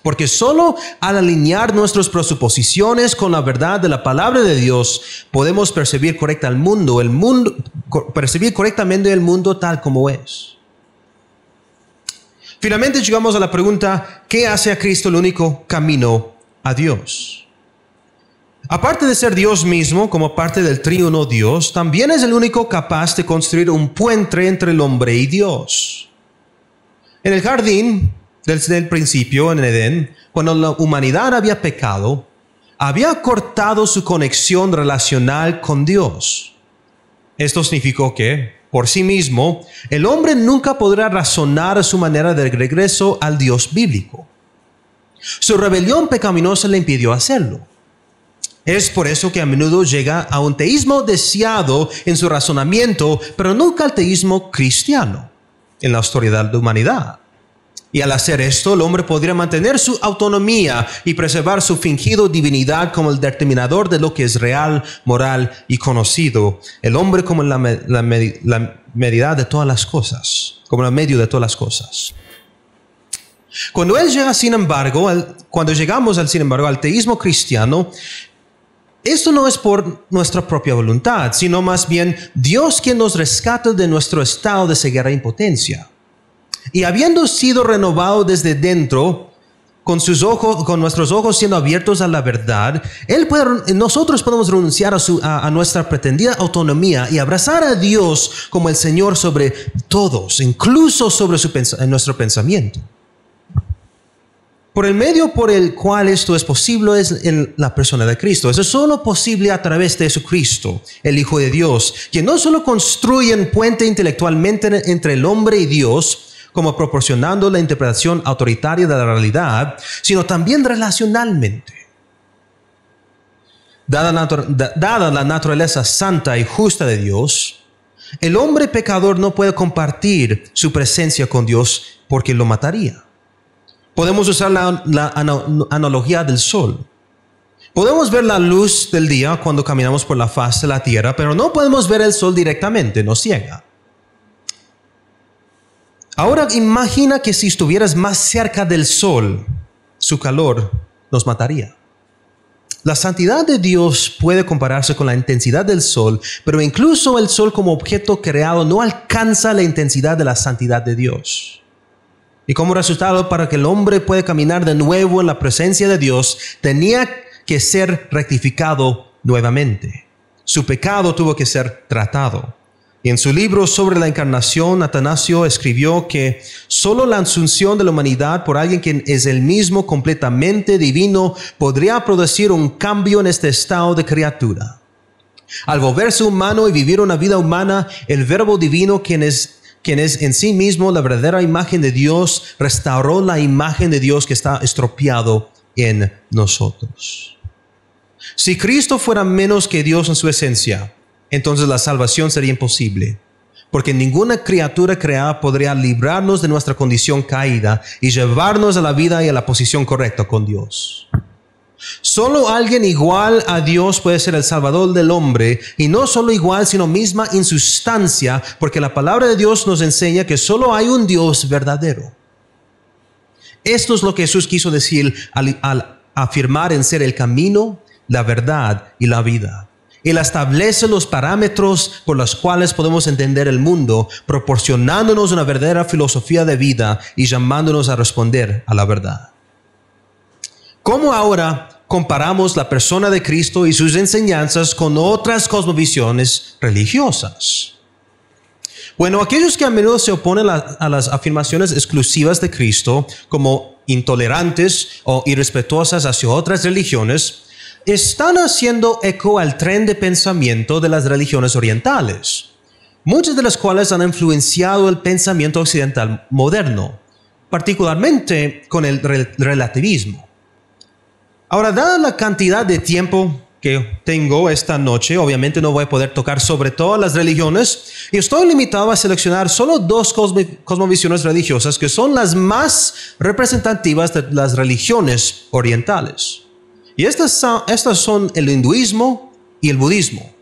Porque solo al alinear nuestras presuposiciones con la verdad de la palabra de Dios, podemos percibir correctamente el mundo tal como es. Finalmente llegamos a la pregunta: ¿qué hace a Cristo el único camino a Dios? Aparte de ser Dios mismo como parte del triuno Dios, también es el único capaz de construir un puente entre el hombre y Dios. En el jardín, desde el principio, en Edén, cuando la humanidad había pecado, había cortado su conexión relacional con Dios. Esto significó que, por sí mismo, el hombre nunca podrá razonar a su manera de regreso al Dios bíblico. Su rebelión pecaminosa le impidió hacerlo. Es por eso que a menudo llega a un teísmo deseado en su razonamiento, pero nunca al teísmo cristiano en la historia de la humanidad. Y al hacer esto, el hombre podría mantener su autonomía y preservar su fingido divinidad como el determinador de lo que es real, moral y conocido. El hombre como la medida de todas las cosas, como el medio de todas las cosas. Cuando llegamos al teísmo cristiano, esto no es por nuestra propia voluntad, sino más bien Dios quien nos rescata de nuestro estado de ceguera e impotencia. Y habiendo sido renovado desde dentro, con nuestros ojos siendo abiertos a la verdad, nosotros podemos renunciar a nuestra pretendida autonomía y abrazar a Dios como el Señor sobre todos, incluso sobre nuestro pensamiento. Por el medio por el cual esto es posible es en la persona de Cristo. Eso es solo posible a través de Jesucristo, el Hijo de Dios, quien no solo construye un puente intelectualmente entre el hombre y Dios, como proporcionando la interpretación autoritaria de la realidad, sino también relacionalmente. Dada la naturaleza santa y justa de Dios, el hombre pecador no puede compartir su presencia con Dios porque lo mataría. Podemos usar la analogía del sol. Podemos ver la luz del día cuando caminamos por la faz de la tierra, pero no podemos ver el sol directamente, nos ciega. Ahora imagina que si estuvieras más cerca del sol, su calor nos mataría. La santidad de Dios puede compararse con la intensidad del sol, pero incluso el sol como objeto creado no alcanza la intensidad de la santidad de Dios. Y como resultado, para que el hombre pueda caminar de nuevo en la presencia de Dios, tenía que ser rectificado nuevamente. Su pecado tuvo que ser tratado. Y en su libro sobre la encarnación, Atanasio escribió que solo la asunción de la humanidad por alguien que es el mismo completamente divino podría producir un cambio en este estado de criatura. Al volverse humano y vivir una vida humana, el Verbo divino, quien es en sí mismo la verdadera imagen de Dios, restauró la imagen de Dios que está estropeado en nosotros. Si Cristo fuera menos que Dios en su esencia, entonces la salvación sería imposible, porque ninguna criatura creada podría librarnos de nuestra condición caída y llevarnos a la vida y a la posición correcta con Dios. Solo alguien igual a Dios puede ser el Salvador del hombre, y no solo igual, sino misma en sustancia, porque la palabra de Dios nos enseña que solo hay un Dios verdadero. Esto es lo que Jesús quiso decir al afirmar en ser el camino, la verdad y la vida. Él establece los parámetros por los cuales podemos entender el mundo, proporcionándonos una verdadera filosofía de vida y llamándonos a responder a la verdad. ¿Cómo ahora comparamos la persona de Cristo y sus enseñanzas con otras cosmovisiones religiosas? Bueno, aquellos que a menudo se oponen a las afirmaciones exclusivas de Cristo, como intolerantes o irrespetuosas hacia otras religiones, están haciendo eco al tren de pensamiento de las religiones orientales, muchas de las cuales han influenciado el pensamiento occidental moderno, particularmente con el relativismo. Ahora, dada la cantidad de tiempo que tengo esta noche, obviamente no voy a poder tocar sobre todas las religiones, y estoy limitado a seleccionar solo dos cosmovisiones religiosas que son las más representativas de las religiones orientales. Y estas son el hinduismo y el budismo.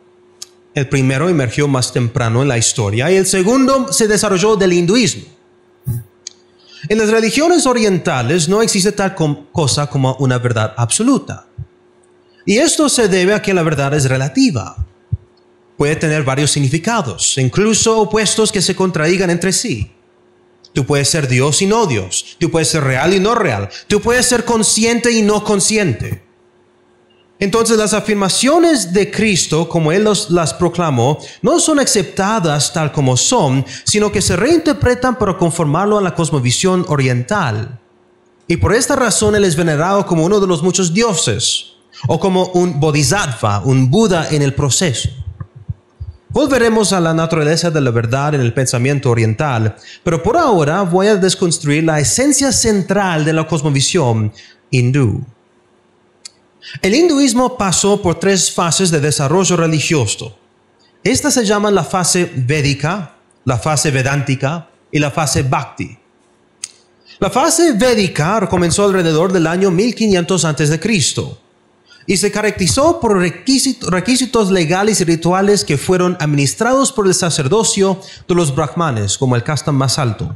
El primero emergió más temprano en la historia y el segundo se desarrolló del hinduismo. En las religiones orientales no existe tal cosa como una verdad absoluta. Y esto se debe a que la verdad es relativa. Puede tener varios significados, incluso opuestos que se contradigan entre sí. Tú puedes ser Dios y no Dios. Tú puedes ser real y no real. Tú puedes ser consciente y no consciente. Entonces las afirmaciones de Cristo, como Él las proclamó, no son aceptadas tal como son, sino que se reinterpretan para conformarlo a la cosmovisión oriental. Y por esta razón Él es venerado como uno de los muchos dioses, o como un bodhisattva, un Buda en el proceso. Volveremos a la naturaleza de la verdad en el pensamiento oriental, pero por ahora voy a desconstruir la esencia central de la cosmovisión hindú. El hinduismo pasó por tres fases de desarrollo religioso. Estas se llaman la fase védica, la fase vedántica y la fase bhakti. La fase védica comenzó alrededor del año 1500 a.C. y se caracterizó por requisitos legales y rituales que fueron administrados por el sacerdocio de los brahmanes como el casta más alto.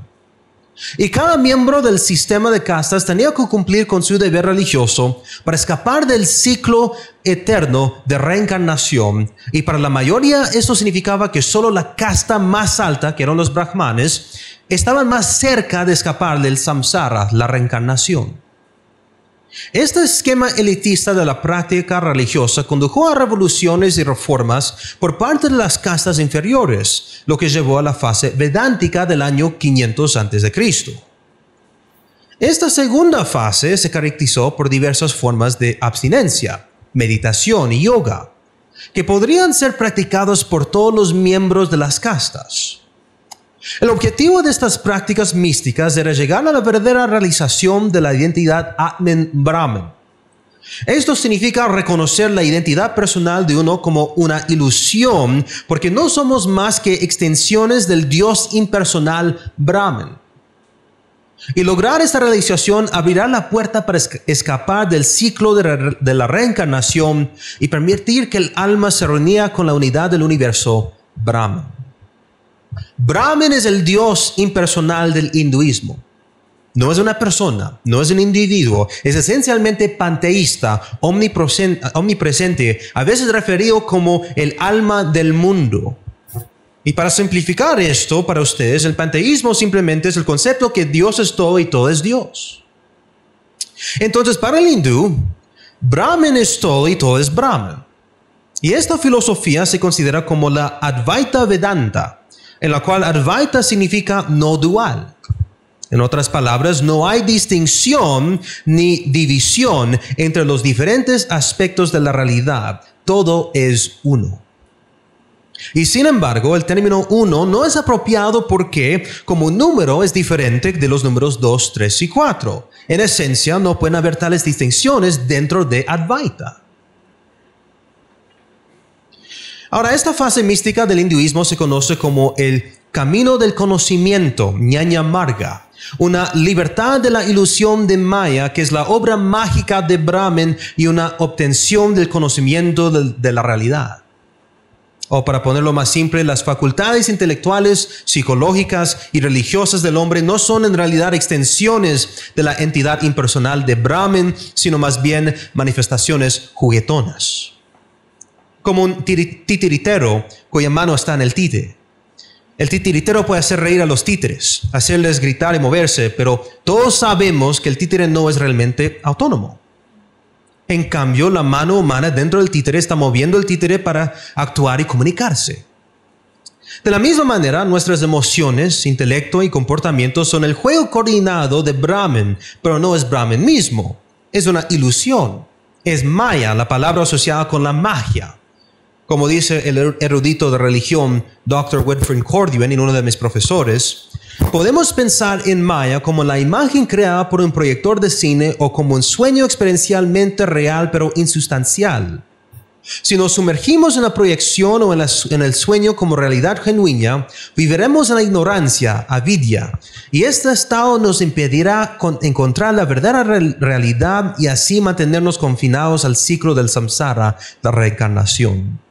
Y cada miembro del sistema de castas tenía que cumplir con su deber religioso para escapar del ciclo eterno de reencarnación. Y para la mayoría esto significaba que solo la casta más alta, que eran los brahmanes, estaban más cerca de escapar del samsara, la reencarnación. Este esquema elitista de la práctica religiosa condujo a revoluciones y reformas por parte de las castas inferiores, lo que llevó a la fase vedántica del año 500 a.C. Esta segunda fase se caracterizó por diversas formas de abstinencia, meditación y yoga, que podrían ser practicados por todos los miembros de las castas. El objetivo de estas prácticas místicas era llegar a la verdadera realización de la identidad Atman Brahman. Esto significa reconocer la identidad personal de uno como una ilusión, porque no somos más que extensiones del Dios impersonal Brahman. Y lograr esta realización abrirá la puerta para escapar del ciclo de la reencarnación y permitir que el alma se reúna con la unidad del universo Brahman. Brahman es el Dios impersonal del hinduismo. No es una persona, no es un individuo, es esencialmente panteísta, omnipresente, a veces referido como el alma del mundo. Y para simplificar esto para ustedes, el panteísmo simplemente es el concepto que Dios es todo y todo es Dios. Entonces, para el hindú, Brahman es todo y todo es Brahman. Y esta filosofía se considera como la Advaita Vedanta, en la cual Advaita significa no dual. En otras palabras, no hay distinción ni división entre los diferentes aspectos de la realidad. Todo es uno. Y sin embargo, el término uno no es apropiado porque como número es diferente de los números 2, 3 y 4. En esencia, no pueden haber tales distinciones dentro de Advaita. Ahora, esta fase mística del hinduismo se conoce como el camino del conocimiento, Jnana Marga, una libertad de la ilusión de Maya, que es la obra mágica de Brahman y una obtención del conocimiento de la realidad. O para ponerlo más simple, las facultades intelectuales, psicológicas y religiosas del hombre no son en realidad extensiones de la entidad impersonal de Brahman, sino más bien manifestaciones juguetonas. Como un titiritero cuya mano está en el títere. El titiritero puede hacer reír a los títeres, hacerles gritar y moverse, pero todos sabemos que el títere no es realmente autónomo. En cambio, la mano humana dentro del títere está moviendo el títere para actuar y comunicarse. De la misma manera, nuestras emociones, intelecto y comportamiento son el juego coordinado de Brahman, pero no es Brahman mismo. Es una ilusión. Es Maya, la palabra asociada con la magia. Como dice el erudito de religión Dr. Whitford Corduan, en uno de mis profesores, podemos pensar en Maya como la imagen creada por un proyector de cine o como un sueño experiencialmente real pero insustancial. Si nos sumergimos en la proyección o en el sueño como realidad genuina, viviremos en la ignorancia, avidya, y este estado nos impedirá encontrar la verdadera realidad y así mantenernos confinados al ciclo del samsara, la reencarnación.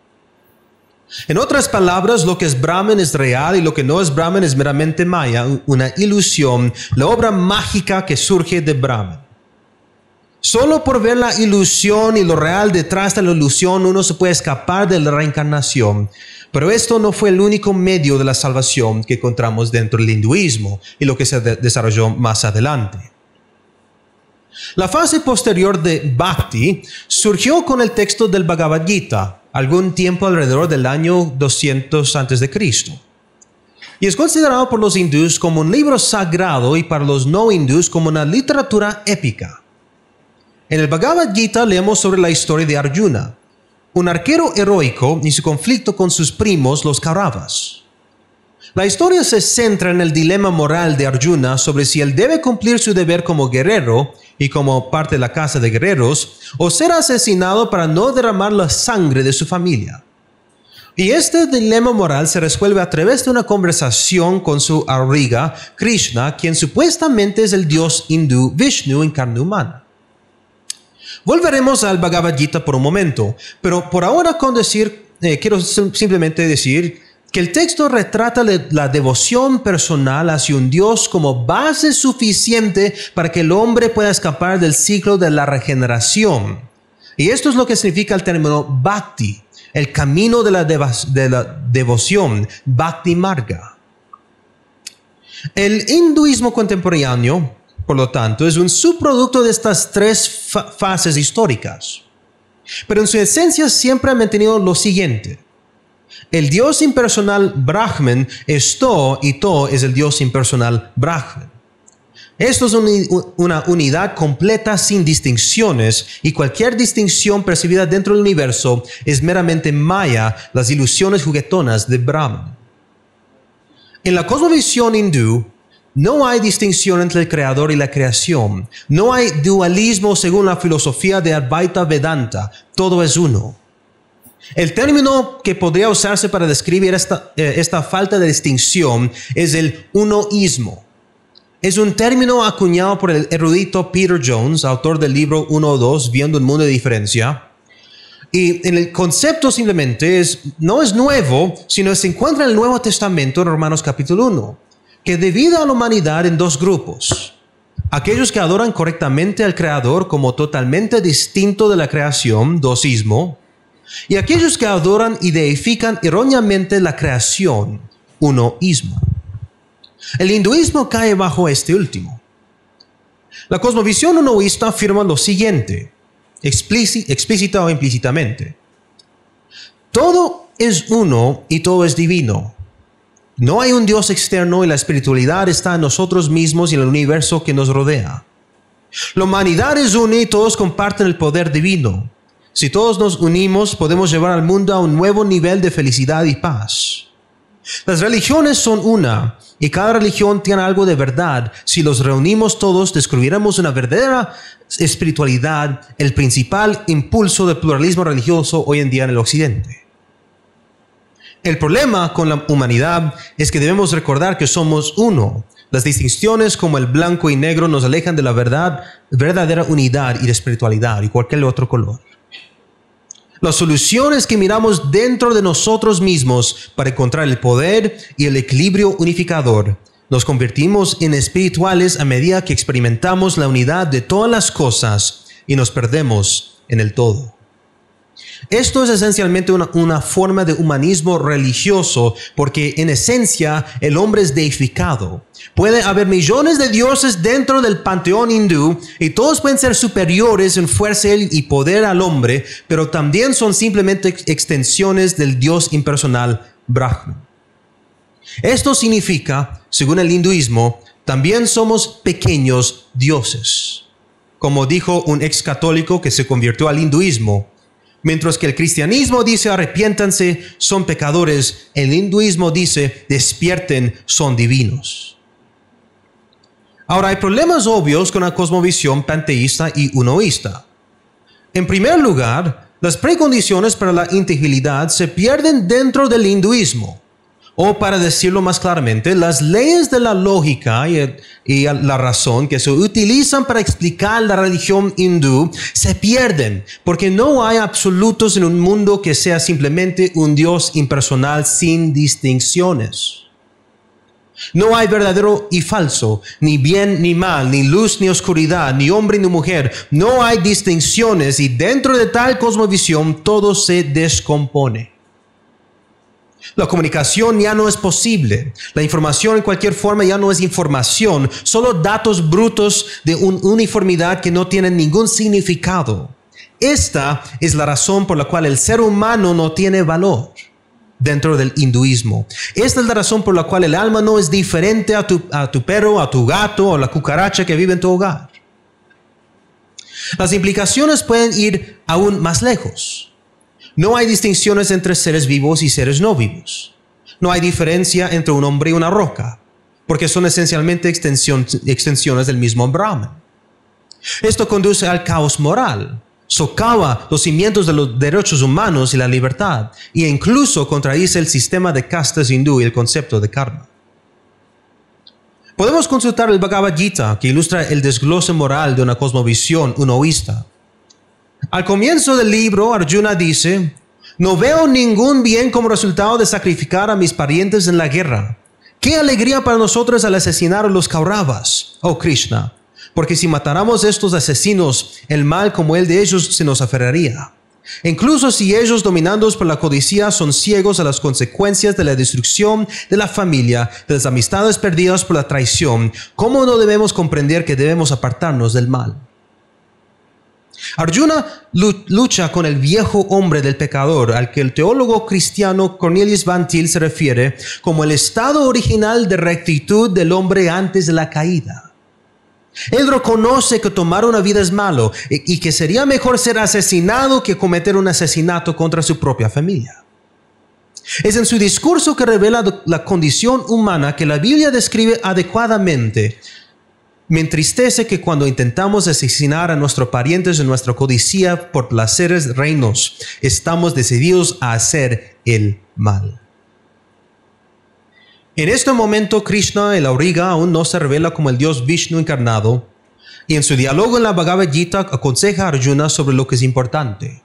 En otras palabras, lo que es Brahman es real y lo que no es Brahman es meramente Maya, una ilusión, la obra mágica que surge de Brahman. Solo por ver la ilusión y lo real detrás de la ilusión uno se puede escapar de la reencarnación. Pero esto no fue el único medio de la salvación que encontramos dentro del hinduismo y lo que se desarrolló más adelante. La fase posterior de Bhakti surgió con el texto del Bhagavad Gita, algún tiempo alrededor del año 200 a.C. Y es considerado por los hindús como un libro sagrado y para los no hindús como una literatura épica. En el Bhagavad Gita leemos sobre la historia de Arjuna, un arquero heroico y su conflicto con sus primos, los Kauravas. La historia se centra en el dilema moral de Arjuna sobre si él debe cumplir su deber como guerrero y como parte de la casa de guerreros, o ser asesinado para no derramar la sangre de su familia. Y este dilema moral se resuelve a través de una conversación con su auriga, Krishna, quien supuestamente es el dios hindú Vishnu en carne humana. Volveremos al Bhagavad Gita por un momento, pero por ahora quiero simplemente decir que el texto retrata la devoción personal hacia un Dios como base suficiente para que el hombre pueda escapar del ciclo de la regeneración. Y esto es lo que significa el término Bhakti, el camino de la devoción, Bhakti Marga. El hinduismo contemporáneo por lo tanto, es un subproducto de estas tres fases históricas. Pero en su esencia siempre ha mantenido lo siguiente. El Dios impersonal Brahman es To y To es el Dios impersonal Brahman. Esto es una unidad completa sin distinciones y cualquier distinción percibida dentro del universo es meramente maya, las ilusiones juguetonas de Brahman. En la cosmovisión hindú, no hay distinción entre el creador y la creación. No hay dualismo según la filosofía de Advaita Vedanta. Todo es uno. El término que podría usarse para describir esta falta de distinción es el unoísmo. Es un término acuñado por el erudito Peter Jones, autor del libro 1 o 2, Viendo un mundo de diferencia. Y en el concepto simplemente no es nuevo, sino se encuentra en el Nuevo Testamento en Romanos capítulo 1, que divide a la humanidad en dos grupos. Aquellos que adoran correctamente al Creador como totalmente distinto de la creación, doceísmo, y aquellos que adoran y deifican erróneamente la creación, unoísmo. El hinduismo cae bajo este último. La cosmovisión unoísta afirma lo siguiente, explícita o implícitamente. Todo es uno y todo es divino. No hay un Dios externo y la espiritualidad está en nosotros mismos y en el universo que nos rodea. La humanidad es una y todos comparten el poder divino. Si todos nos unimos, podemos llevar al mundo a un nuevo nivel de felicidad y paz. Las religiones son una, y cada religión tiene algo de verdad. Si los reunimos todos, descubriremos una verdadera espiritualidad, el principal impulso del pluralismo religioso hoy en día en el occidente. El problema con la humanidad es que debemos recordar que somos uno. Las distinciones como el blanco y negro nos alejan de la verdadera unidad y de espiritualidad y cualquier otro color. La solución es que miramos dentro de nosotros mismos para encontrar el poder y el equilibrio unificador. Nos convertimos en espirituales a medida que experimentamos la unidad de todas las cosas y nos perdemos en el todo. Esto es esencialmente una forma de humanismo religioso porque en esencia el hombre es deificado. Puede haber millones de dioses dentro del panteón hindú y todos pueden ser superiores en fuerza y poder al hombre, pero también son simplemente extensiones del Dios impersonal Brahman. Esto significa, según el hinduismo, también somos pequeños dioses. Como dijo un ex católico que se convirtió al hinduismo, mientras que el cristianismo dice arrepiéntanse, son pecadores, el hinduismo dice despierten, son divinos. Ahora hay problemas obvios con la cosmovisión panteísta y unoísta. En primer lugar, las precondiciones para la inteligibilidad se pierden dentro del hinduismo. O para decirlo más claramente, las leyes de la lógica y la razón que se utilizan para explicar la religión hindú se pierden porque no hay absolutos en un mundo que sea simplemente un Dios impersonal sin distinciones. No hay verdadero y falso, ni bien ni mal, ni luz ni oscuridad, ni hombre ni mujer. No hay distinciones y dentro de tal cosmovisión todo se descompone. La comunicación ya no es posible. La información en cualquier forma ya no es información, solo datos brutos de una uniformidad que no tienen ningún significado. Esta es la razón por la cual el ser humano no tiene valor dentro del hinduismo. Esta es la razón por la cual el alma no es diferente a tu perro, a tu gato o la cucaracha que vive en tu hogar. Las implicaciones pueden ir aún más lejos. No hay distinciones entre seres vivos y seres no vivos. No hay diferencia entre un hombre y una roca, porque son esencialmente extensiones del mismo Brahman. Esto conduce al caos moral, socava los cimientos de los derechos humanos y la libertad, e incluso contradice el sistema de castas hindú y el concepto de karma. Podemos consultar el Bhagavad Gita, que ilustra el desglose moral de una cosmovisión unoísta. Al comienzo del libro, Arjuna dice, no veo ningún bien como resultado de sacrificar a mis parientes en la guerra. ¡Qué alegría para nosotros al asesinar a los Kauravas, oh Krishna! Porque si matáramos a estos asesinos, el mal como el de ellos se nos aferraría. Incluso si ellos, dominados por la codicia, son ciegos a las consecuencias de la destrucción de la familia, de las amistades perdidas por la traición, ¿cómo no debemos comprender que debemos apartarnos del mal? Arjuna lucha con el viejo hombre del pecador, al que el teólogo cristiano Cornelius Van Til se refiere como el estado original de rectitud del hombre antes de la caída. Él reconoce que tomar una vida es malo y que sería mejor ser asesinado que cometer un asesinato contra su propia familia. Es en su discurso que revela la condición humana que la Biblia describe adecuadamente. Me entristece que cuando intentamos asesinar a nuestros parientes en nuestra codicia por placeres reinos, estamos decididos a hacer el mal. En este momento, Krishna, el auriga, aún no se revela como el Dios Vishnu encarnado, y en su diálogo en la Bhagavad Gita aconseja a Arjuna sobre lo que es importante.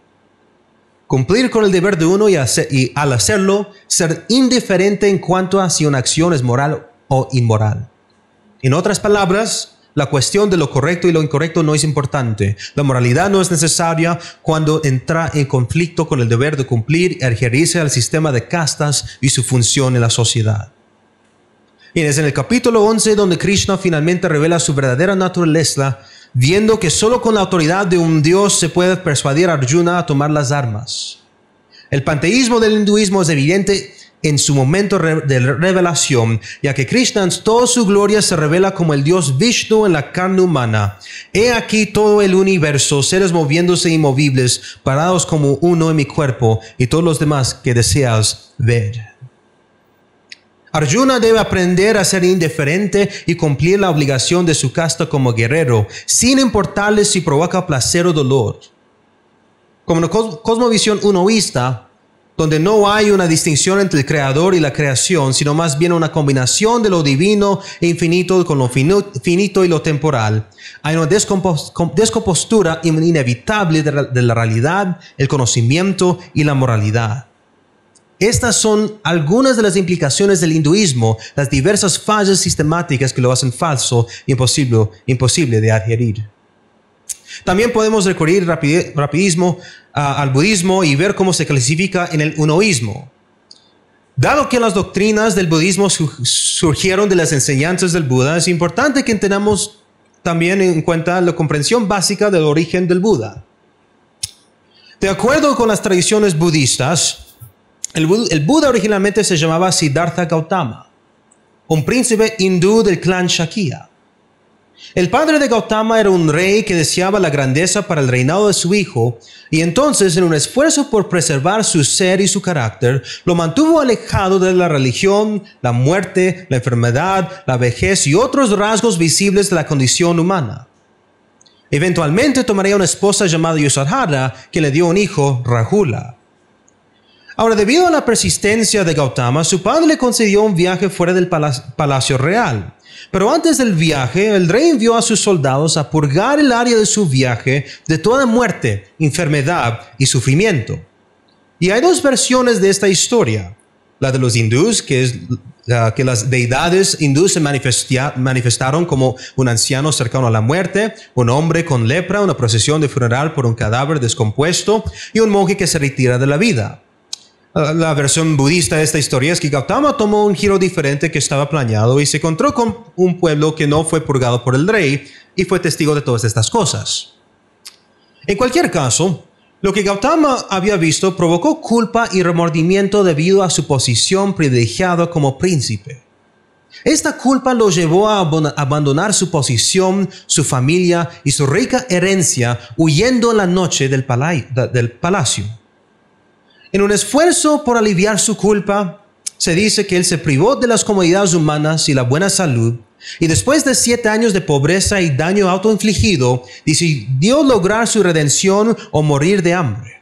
Cumplir con el deber de uno y al hacerlo, ser indiferente en cuanto a si una acción es moral o inmoral. En otras palabras, la cuestión de lo correcto y lo incorrecto no es importante. La moralidad no es necesaria cuando entra en conflicto con el deber de cumplir y adherirse al sistema de castas y su función en la sociedad. Y es en el capítulo 11 donde Krishna finalmente revela su verdadera naturaleza, viendo que solo con la autoridad de un Dios se puede persuadir a Arjuna a tomar las armas. El panteísmo del hinduismo es evidente en su momento de revelación, ya que Krishna en toda su gloria se revela como el Dios Vishnu en la carne humana. He aquí todo el universo, seres moviéndose inmovibles, parados como uno en mi cuerpo, y todos los demás que deseas ver. Arjuna debe aprender a ser indiferente y cumplir la obligación de su casta como guerrero, sin importarle si provoca placer o dolor. Como una cosmovisión unoísta, donde no hay una distinción entre el creador y la creación, sino más bien una combinación de lo divino e infinito con lo finito y lo temporal. Hay una descompostura inevitable de la realidad, el conocimiento y la moralidad. Estas son algunas de las implicaciones del hinduismo, las diversas fallas sistemáticas que lo hacen falso e imposible de adherir. También podemos recurrir rapidismo al budismo y ver cómo se clasifica en el unoísmo. Dado que las doctrinas del budismo surgieron de las enseñanzas del Buda, es importante que tengamos también en cuenta la comprensión básica del origen del Buda. De acuerdo con las tradiciones budistas, el Buda originalmente se llamaba Siddhartha Gautama, un príncipe hindú del clan Shakya. El padre de Gautama era un rey que deseaba la grandeza para el reinado de su hijo, y entonces, en un esfuerzo por preservar su ser y su carácter, lo mantuvo alejado de la religión, la muerte, la enfermedad, la vejez y otros rasgos visibles de la condición humana. Eventualmente tomaría una esposa llamada Yasodhara, que le dio un hijo, Rahula. Ahora, debido a la persistencia de Gautama, su padre le concedió un viaje fuera del palacio real. Pero antes del viaje, el rey envió a sus soldados a purgar el área de su viaje de toda muerte, enfermedad y sufrimiento. Y hay dos versiones de esta historia. La de los hindús, que es que las deidades hindúes se manifestaron como un anciano cercano a la muerte, un hombre con lepra, una procesión de funeral por un cadáver descompuesto y un monje que se retira de la vida. La versión budista de esta historia es que Gautama tomó un giro diferente que estaba planeado y se encontró con un pueblo que no fue purgado por el rey y fue testigo de todas estas cosas. En cualquier caso, lo que Gautama había visto provocó culpa y remordimiento debido a su posición privilegiada como príncipe. Esta culpa lo llevó a abandonar su posición, su familia y su rica herencia, huyendo en la noche del palacio. En un esfuerzo por aliviar su culpa, se dice que él se privó de las comodidades humanas y la buena salud, y después de 7 años de pobreza y daño autoinfligido, decidió lograr su redención o morir de hambre.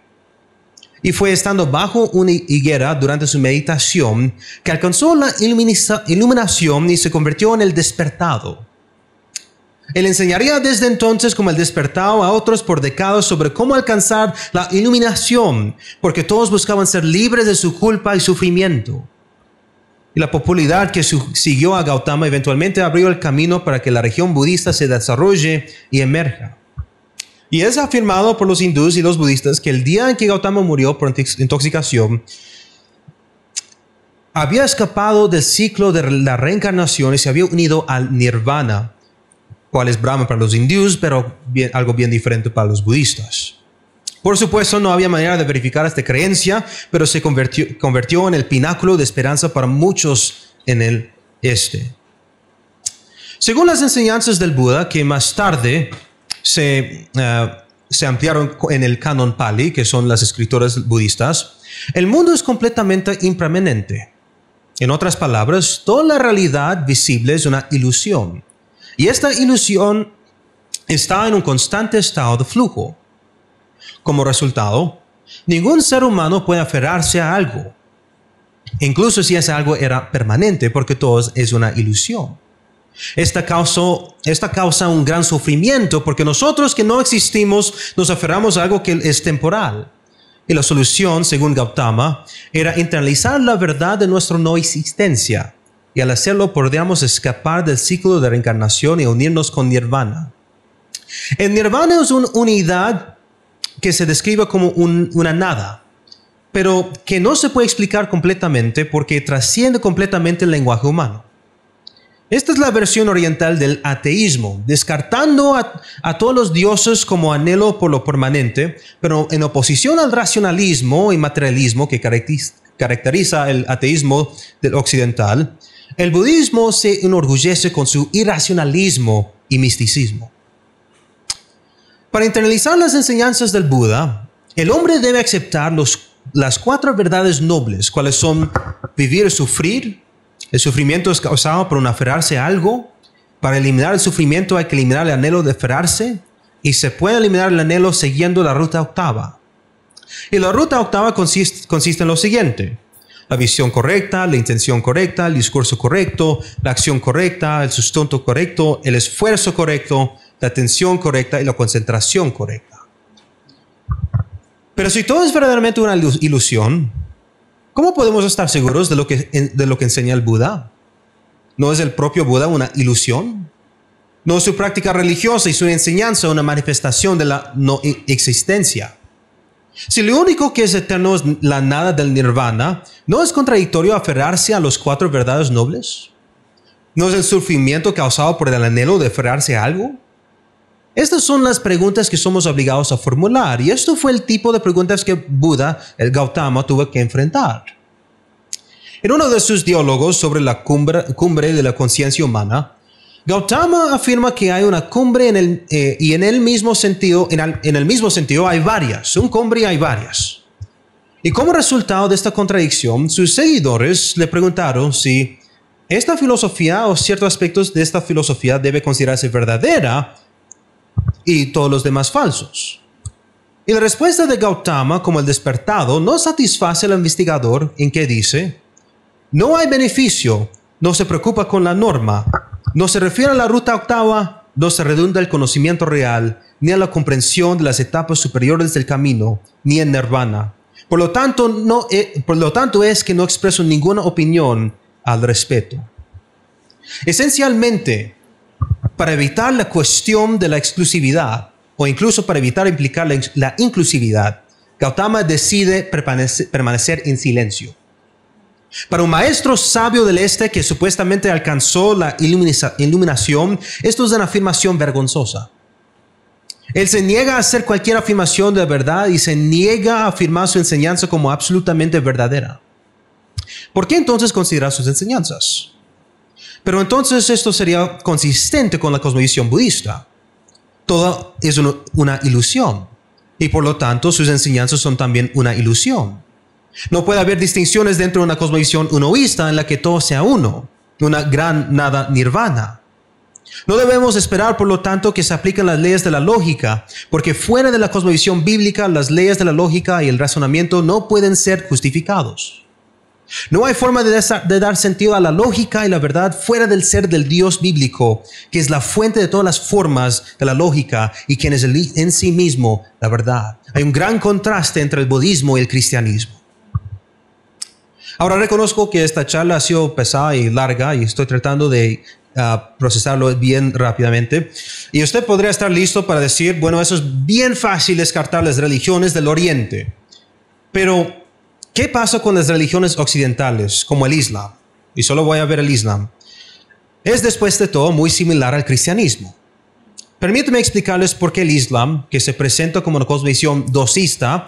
Y fue estando bajo una higuera durante su meditación que alcanzó la iluminación y se convirtió en el despertado. Él enseñaría desde entonces como el despertado a otros por décadas sobre cómo alcanzar la iluminación, porque todos buscaban ser libres de su culpa y sufrimiento. Y la popularidad que siguió a Gautama eventualmente abrió el camino para que la región budista se desarrolle y emerja. Y es afirmado por los hindúes y los budistas que el día en que Gautama murió por intoxicación, había escapado del ciclo de la reencarnación y se había unido al nirvana, cual es Brahma para los hindúes, pero algo bien diferente para los budistas. Por supuesto, no había manera de verificar esta creencia, pero se convirtió en el pináculo de esperanza para muchos en el este. Según las enseñanzas del Buda, que más tarde se ampliaron en el canon Pali, que son las escrituras budistas, el mundo es completamente impermanente. En otras palabras, toda la realidad visible es una ilusión. Y esta ilusión está en un constante estado de flujo. Como resultado, ningún ser humano puede aferrarse a algo, incluso si ese algo era permanente, porque todo es una ilusión. Esta causa un gran sufrimiento, porque nosotros que no existimos nos aferramos a algo que es temporal. Y la solución, según Gautama, era internalizar la verdad de nuestra no existencia, y al hacerlo podríamos escapar del ciclo de reencarnación y unirnos con Nirvana. El Nirvana es una unidad que se describe como una nada, pero que no se puede explicar completamente porque trasciende completamente el lenguaje humano. Esta es la versión oriental del ateísmo, descartando a todos los dioses como anhelo por lo permanente, pero en oposición al racionalismo y materialismo que caracteriza el ateísmo del occidental, el budismo se enorgullece con su irracionalismo y misticismo. Para internalizar las enseñanzas del Buda, el hombre debe aceptar las 4 verdades nobles, cuales son vivir y sufrir. El sufrimiento es causado por un aferrarse a algo. Para eliminar el sufrimiento hay que eliminar el anhelo de aferrarse, y se puede eliminar el anhelo siguiendo la ruta octava. Y la ruta octava consiste en lo siguiente: la visión correcta, la intención correcta, el discurso correcto, la acción correcta, el sustento correcto, el esfuerzo correcto, la atención correcta y la concentración correcta. Pero si todo es verdaderamente una ilusión, ¿cómo podemos estar seguros de lo que enseña el Buda? ¿No es el propio Buda una ilusión? ¿No es su práctica religiosa y su enseñanza una manifestación de la no existencia? Si lo único que es eterno es la nada del nirvana, ¿no es contradictorio aferrarse a las 4 verdades nobles? ¿No es el sufrimiento causado por el anhelo de aferrarse a algo? Estas son las preguntas que somos obligados a formular, y esto fue el tipo de preguntas que Buda, el Gautama, tuvo que enfrentar. En uno de sus diálogos sobre la cumbre de la conciencia humana, Gautama afirma que hay una cumbre y en el mismo sentido hay varias. Un cumbre hay varias. Y como resultado de esta contradicción, sus seguidores le preguntaron si esta filosofía o ciertos aspectos de esta filosofía debe considerarse verdadera y todos los demás falsos. Y la respuesta de Gautama, como el despertado, no satisface al investigador, en que dice: no hay beneficio, no se preocupa con la norma, no se refiere a la ruta octava, no se redunda el conocimiento real, ni a la comprensión de las etapas superiores del camino, ni en nirvana. Por lo tanto es que no expreso ninguna opinión al respecto. Esencialmente, para evitar la cuestión de la exclusividad, o incluso para evitar implicar la inclusividad, Gautama decide permanecer en silencio. Para un maestro sabio del este que supuestamente alcanzó la iluminación, esto es una afirmación vergonzosa. Él se niega a hacer cualquier afirmación de verdad y se niega a afirmar su enseñanza como absolutamente verdadera. ¿Por qué entonces considerar sus enseñanzas? Pero entonces esto sería consistente con la cosmovisión budista. Todo es una ilusión, y por lo tanto sus enseñanzas son también una ilusión. No puede haber distinciones dentro de una cosmovisión unoísta en la que todo sea uno, una gran nada nirvana. No debemos esperar, por lo tanto, que se apliquen las leyes de la lógica, porque fuera de la cosmovisión bíblica, las leyes de la lógica y el razonamiento no pueden ser justificados. No hay forma de dar sentido a la lógica y la verdad fuera del ser del Dios bíblico, que es la fuente de todas las formas de la lógica y quien es en sí mismo la verdad. Hay un gran contraste entre el budismo y el cristianismo. Ahora reconozco que esta charla ha sido pesada y larga y estoy tratando de procesarlo bien rápidamente. Y usted podría estar listo para decir, bueno, eso es bien fácil descartar las religiones del Oriente. Pero, ¿qué pasa con las religiones occidentales, como el Islam? Y solo voy a ver el Islam. Es después de todo muy similar al cristianismo. Permítanme explicarles por qué el Islam, que se presenta como una cosmovisión dosista,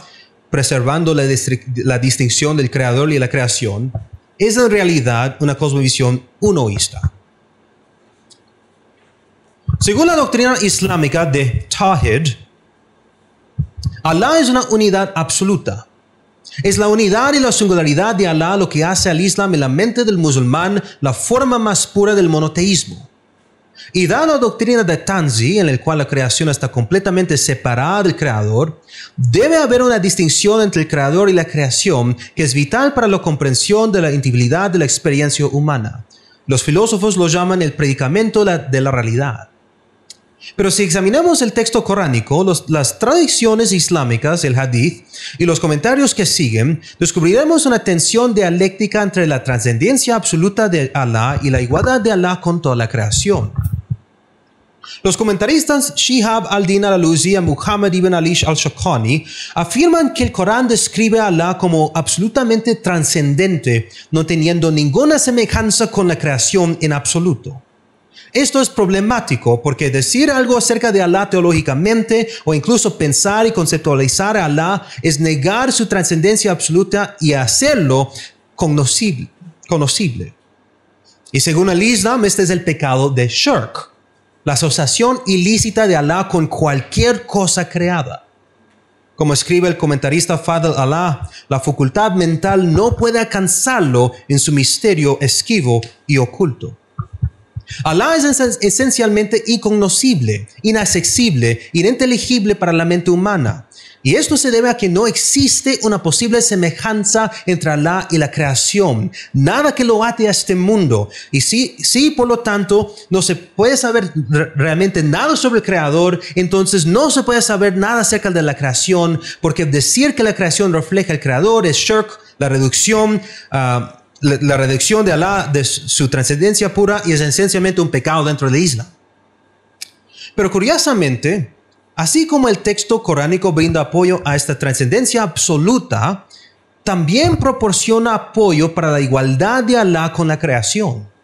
preservando la distinción del creador y la creación, es en realidad una cosmovisión unoísta. Según la doctrina islámica de Tawhid, Allah es una unidad absoluta. Es la unidad y la singularidad de Allah lo que hace al Islam en la mente del musulmán la forma más pura del monoteísmo. Y dada la doctrina de Tanzi, en la cual la creación está completamente separada del creador, debe haber una distinción entre el creador y la creación que es vital para la comprensión de la integridad de la experiencia humana. Los filósofos lo llaman el predicamento de la realidad. Pero si examinamos el texto coránico, las tradiciones islámicas, el hadith, y los comentarios que siguen, descubriremos una tensión dialéctica entre la trascendencia absoluta de Allah y la igualdad de Allah con toda la creación. Los comentaristas Shihab al-Din al-Alusi y Muhammad ibn Ali al-Shawkani afirman que el Corán describe a Allah como absolutamente trascendente, no teniendo ninguna semejanza con la creación en absoluto. Esto es problemático porque decir algo acerca de Allah teológicamente o incluso pensar y conceptualizar a Allah es negar su trascendencia absoluta y hacerlo conocible. Y según el Islam, este es el pecado de shirk, la asociación ilícita de Allah con cualquier cosa creada. Como escribe el comentarista Fadl Allah, la facultad mental no puede alcanzarlo en su misterio esquivo y oculto. Allah es esencialmente incognoscible, inaccesible, ininteligible para la mente humana. Y esto se debe a que no existe una posible semejanza entre Allah y la creación. Nada que lo ate a este mundo. Y si por lo tanto no se puede saber realmente nada sobre el creador, entonces no se puede saber nada acerca de la creación, porque decir que la creación refleja el creador es shirk, la reducción de Allah de su trascendencia pura, y es esencialmente un pecado dentro del Islam. Pero curiosamente, así como el texto coránico brinda apoyo a esta trascendencia absoluta, también proporciona apoyo para la igualdad de Allah con la creación.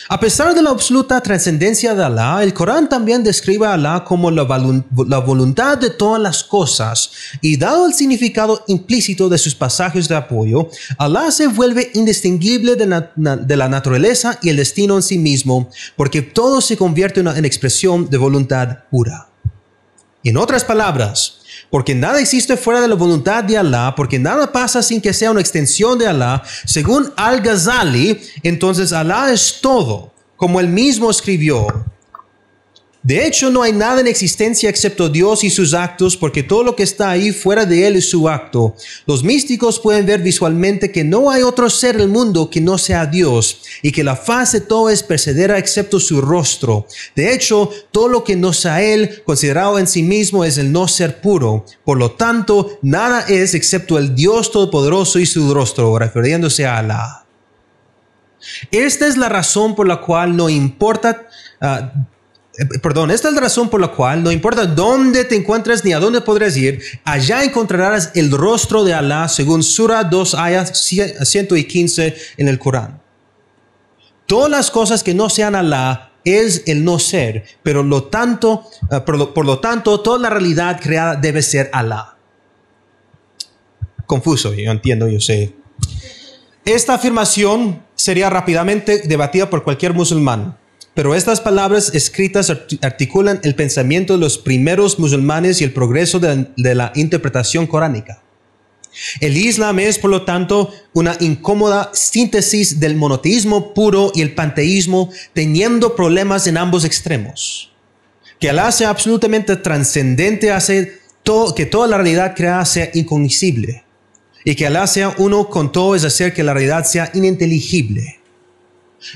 A pesar de la absoluta trascendencia de Allah, el Corán también describe a Allah como la voluntad de todas las cosas, y dado el significado implícito de sus pasajes de apoyo, Allah se vuelve indistinguible de la naturaleza y el destino en sí mismo, porque todo se convierte en expresión de voluntad pura. En otras palabras, porque nada existe fuera de la voluntad de Allah, porque nada pasa sin que sea una extensión de Allah, según Al-Ghazali, entonces Allah es todo, como él mismo escribió. De hecho, no hay nada en existencia excepto Dios y sus actos, porque todo lo que está ahí fuera de él es su acto. Los místicos pueden ver visualmente que no hay otro ser en el mundo que no sea Dios, y que la faz de todo es perecedera excepto su rostro. De hecho, todo lo que no sea él, considerado en sí mismo, es el no ser puro. Por lo tanto, nada es excepto el Dios Todopoderoso y su rostro, refiriéndose a Allah. Esta es la razón por la cual no importa dónde te encuentres ni a dónde podrás ir, allá encontrarás el rostro de Allah, según Surah 2, ayat 115 en el Corán. Todas las cosas que no sean Allah es el no ser, pero por lo tanto, toda la realidad creada debe ser Allah. Confuso, yo entiendo, yo sé. Esta afirmación sería rápidamente debatida por cualquier musulmán. Pero estas palabras escritas articulan el pensamiento de los primeros musulmanes y el progreso de la interpretación coránica. El Islam es, por lo tanto, una incómoda síntesis del monoteísmo puro y el panteísmo, teniendo problemas en ambos extremos. Que Allah sea absolutamente trascendente hace que toda la realidad creada sea incognoscible. Y que Allah sea uno con todo es hacer que la realidad sea ininteligible.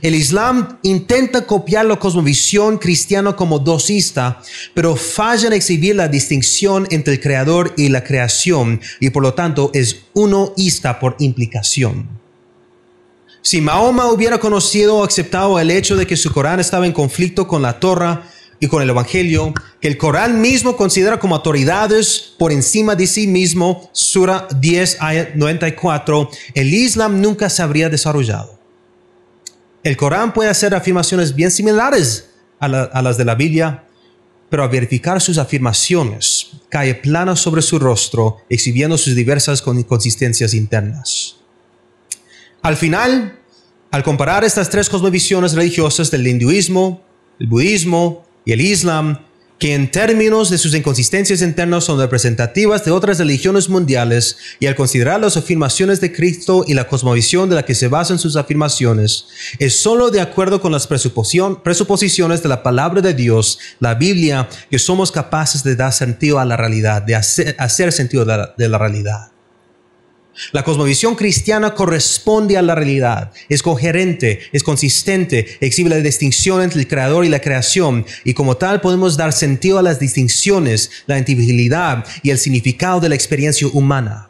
El Islam intenta copiar la cosmovisión cristiana como dosista, pero falla en exhibir la distinción entre el creador y la creación, y por lo tanto es unoísta por implicación. Si Mahoma hubiera conocido o aceptado el hecho de que su Corán estaba en conflicto con la Torá y con el Evangelio, que el Corán mismo considera como autoridades por encima de sí mismo, Sura 10, ayat 94, el Islam nunca se habría desarrollado. El Corán puede hacer afirmaciones bien similares a las de la Biblia, pero al verificar sus afirmaciones, cae plano sobre su rostro, exhibiendo sus diversas inconsistencias internas. Al final, al comparar estas tres cosmovisiones religiosas del hinduismo, el budismo y el islam, que en términos de sus inconsistencias internas son representativas de otras religiones mundiales, y al considerar las afirmaciones de Cristo y la cosmovisión de la que se basan sus afirmaciones, es solo de acuerdo con las presuposiciones de la palabra de Dios, la Biblia, que somos capaces de dar sentido a la realidad, de hacer sentido de la realidad. La cosmovisión cristiana corresponde a la realidad, es coherente, es consistente, exhibe la distinción entre el creador y la creación, y como tal podemos dar sentido a las distinciones, la inteligibilidad y el significado de la experiencia humana.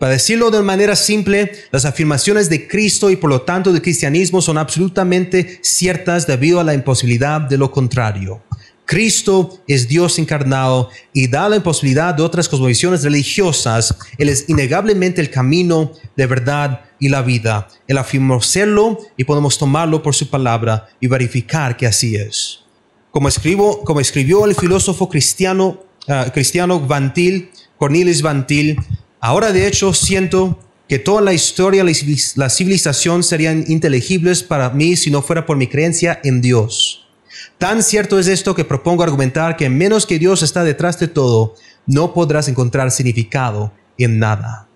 Para decirlo de manera simple, las afirmaciones de Cristo y por lo tanto del cristianismo son absolutamente ciertas debido a la imposibilidad de lo contrario. Cristo es Dios encarnado y da la imposibilidad de otras cosmovisiones religiosas. Él es innegablemente el camino, la verdad y la vida. Él afirmó serlo y podemos tomarlo por su palabra y verificar que así es. Como escribió el filósofo cristiano Van Til, Cornelis Van Til, ahora de hecho siento que toda la historia y la civilización serían inteligibles para mí si no fuera por mi creencia en Dios. Tan cierto es esto que propongo argumentar que menos que Dios está detrás de todo, no podrás encontrar significado en nada.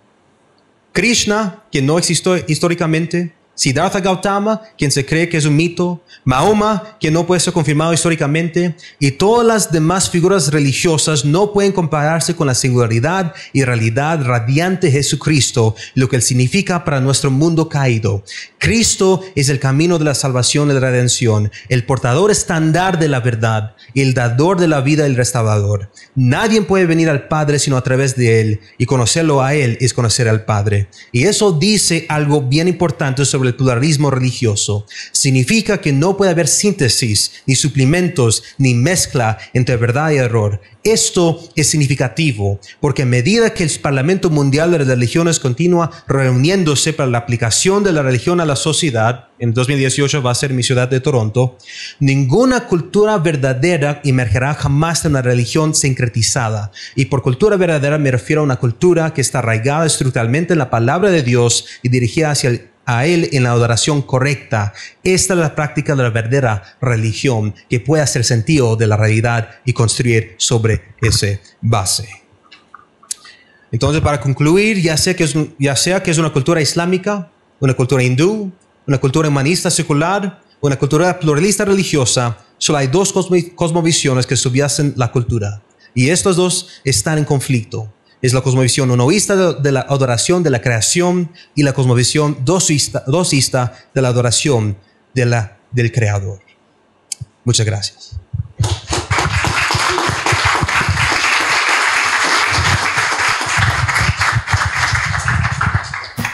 Krishna, quien no existió históricamente, Siddhartha Gautama, quien se cree que es un mito, Mahoma, quien no puede ser confirmado históricamente, y todas las demás figuras religiosas no pueden compararse con la singularidad y realidad radiante de Jesucristo, lo que él significa para nuestro mundo caído. Cristo es el camino de la salvación y la redención, el portador estándar de la verdad, el dador de la vida y el restaurador. Nadie puede venir al Padre sino a través de él, y conocerlo a él es conocer al Padre. Y eso dice algo bien importante sobre el pluralismo religioso. Significa que no puede haber síntesis, ni suplementos, ni mezcla entre verdad y error. Esto es significativo, porque a medida que el Parlamento Mundial de Religiones continúa reuniéndose para la aplicación de la religión a la sociedad, en 2018 va a ser mi ciudad de Toronto, ninguna cultura verdadera emergerá jamás de una religión sincretizada. Y por cultura verdadera me refiero a una cultura que está arraigada estructuralmente en la palabra de Dios y dirigida a Él en la adoración correcta. Esta es la práctica de la verdadera religión, que puede hacer sentido de la realidad y construir sobre esa base. Entonces, para concluir, ya sea que es una cultura islámica, una cultura hindú, una cultura humanista secular, una cultura pluralista religiosa, solo hay dos cosmovisiones que subyacen la cultura. Y estos dos están en conflicto. Es la cosmovisión unoísta de la adoración de la creación y la cosmovisión dosista de la adoración del Creador. Muchas gracias.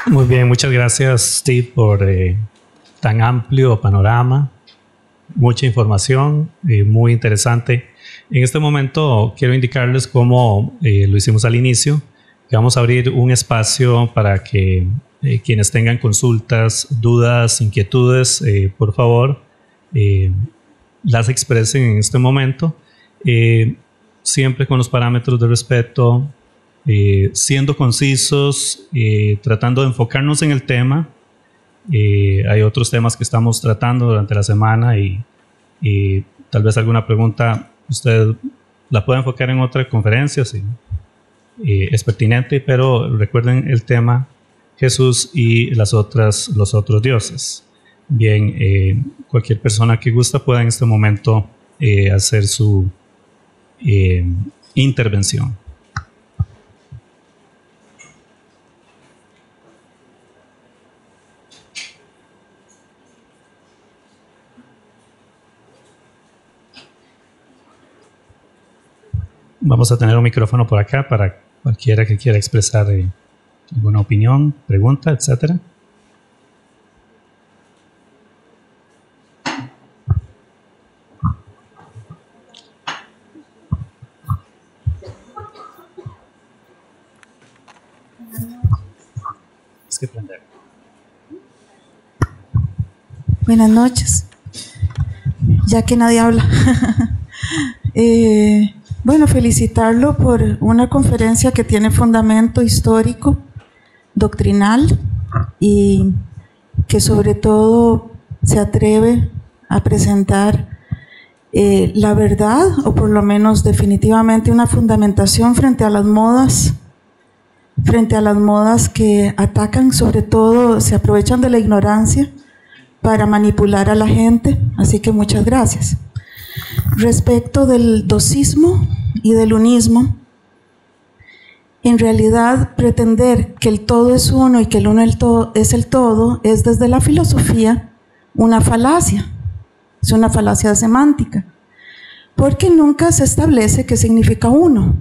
Muy bien, muchas gracias, Steve, por tan amplio panorama, mucha información, muy interesante. En este momento quiero indicarles, como lo hicimos al inicio, que vamos a abrir un espacio para que quienes tengan consultas, dudas, inquietudes, por favor, las expresen en este momento, siempre con los parámetros de respeto, siendo concisos, tratando de enfocarnos en el tema. Hay otros temas que estamos tratando durante la semana y tal vez alguna pregunta usted la puede enfocar en otra conferencia, si es pertinente, pero recuerden el tema Jesús y los otros dioses. Bien, cualquier persona que gusta pueda en este momento hacer su intervención. Vamos a tener un micrófono por acá para cualquiera que quiera expresar alguna opinión, pregunta, etcétera. que prender. Buenas noches, ya que nadie habla. Bueno, felicitarlo por una conferencia que tiene fundamento histórico, doctrinal, y que sobre todo se atreve a presentar la verdad, o por lo menos definitivamente una fundamentación frente a las modas que atacan, sobre todo se aprovechan de la ignorancia para manipular a la gente. Así que muchas gracias. Respecto del docismo y del unismo, en realidad pretender que el todo es uno y que el uno es el todo es desde la filosofía una falacia. Es una falacia semántica, porque nunca se establece qué significa uno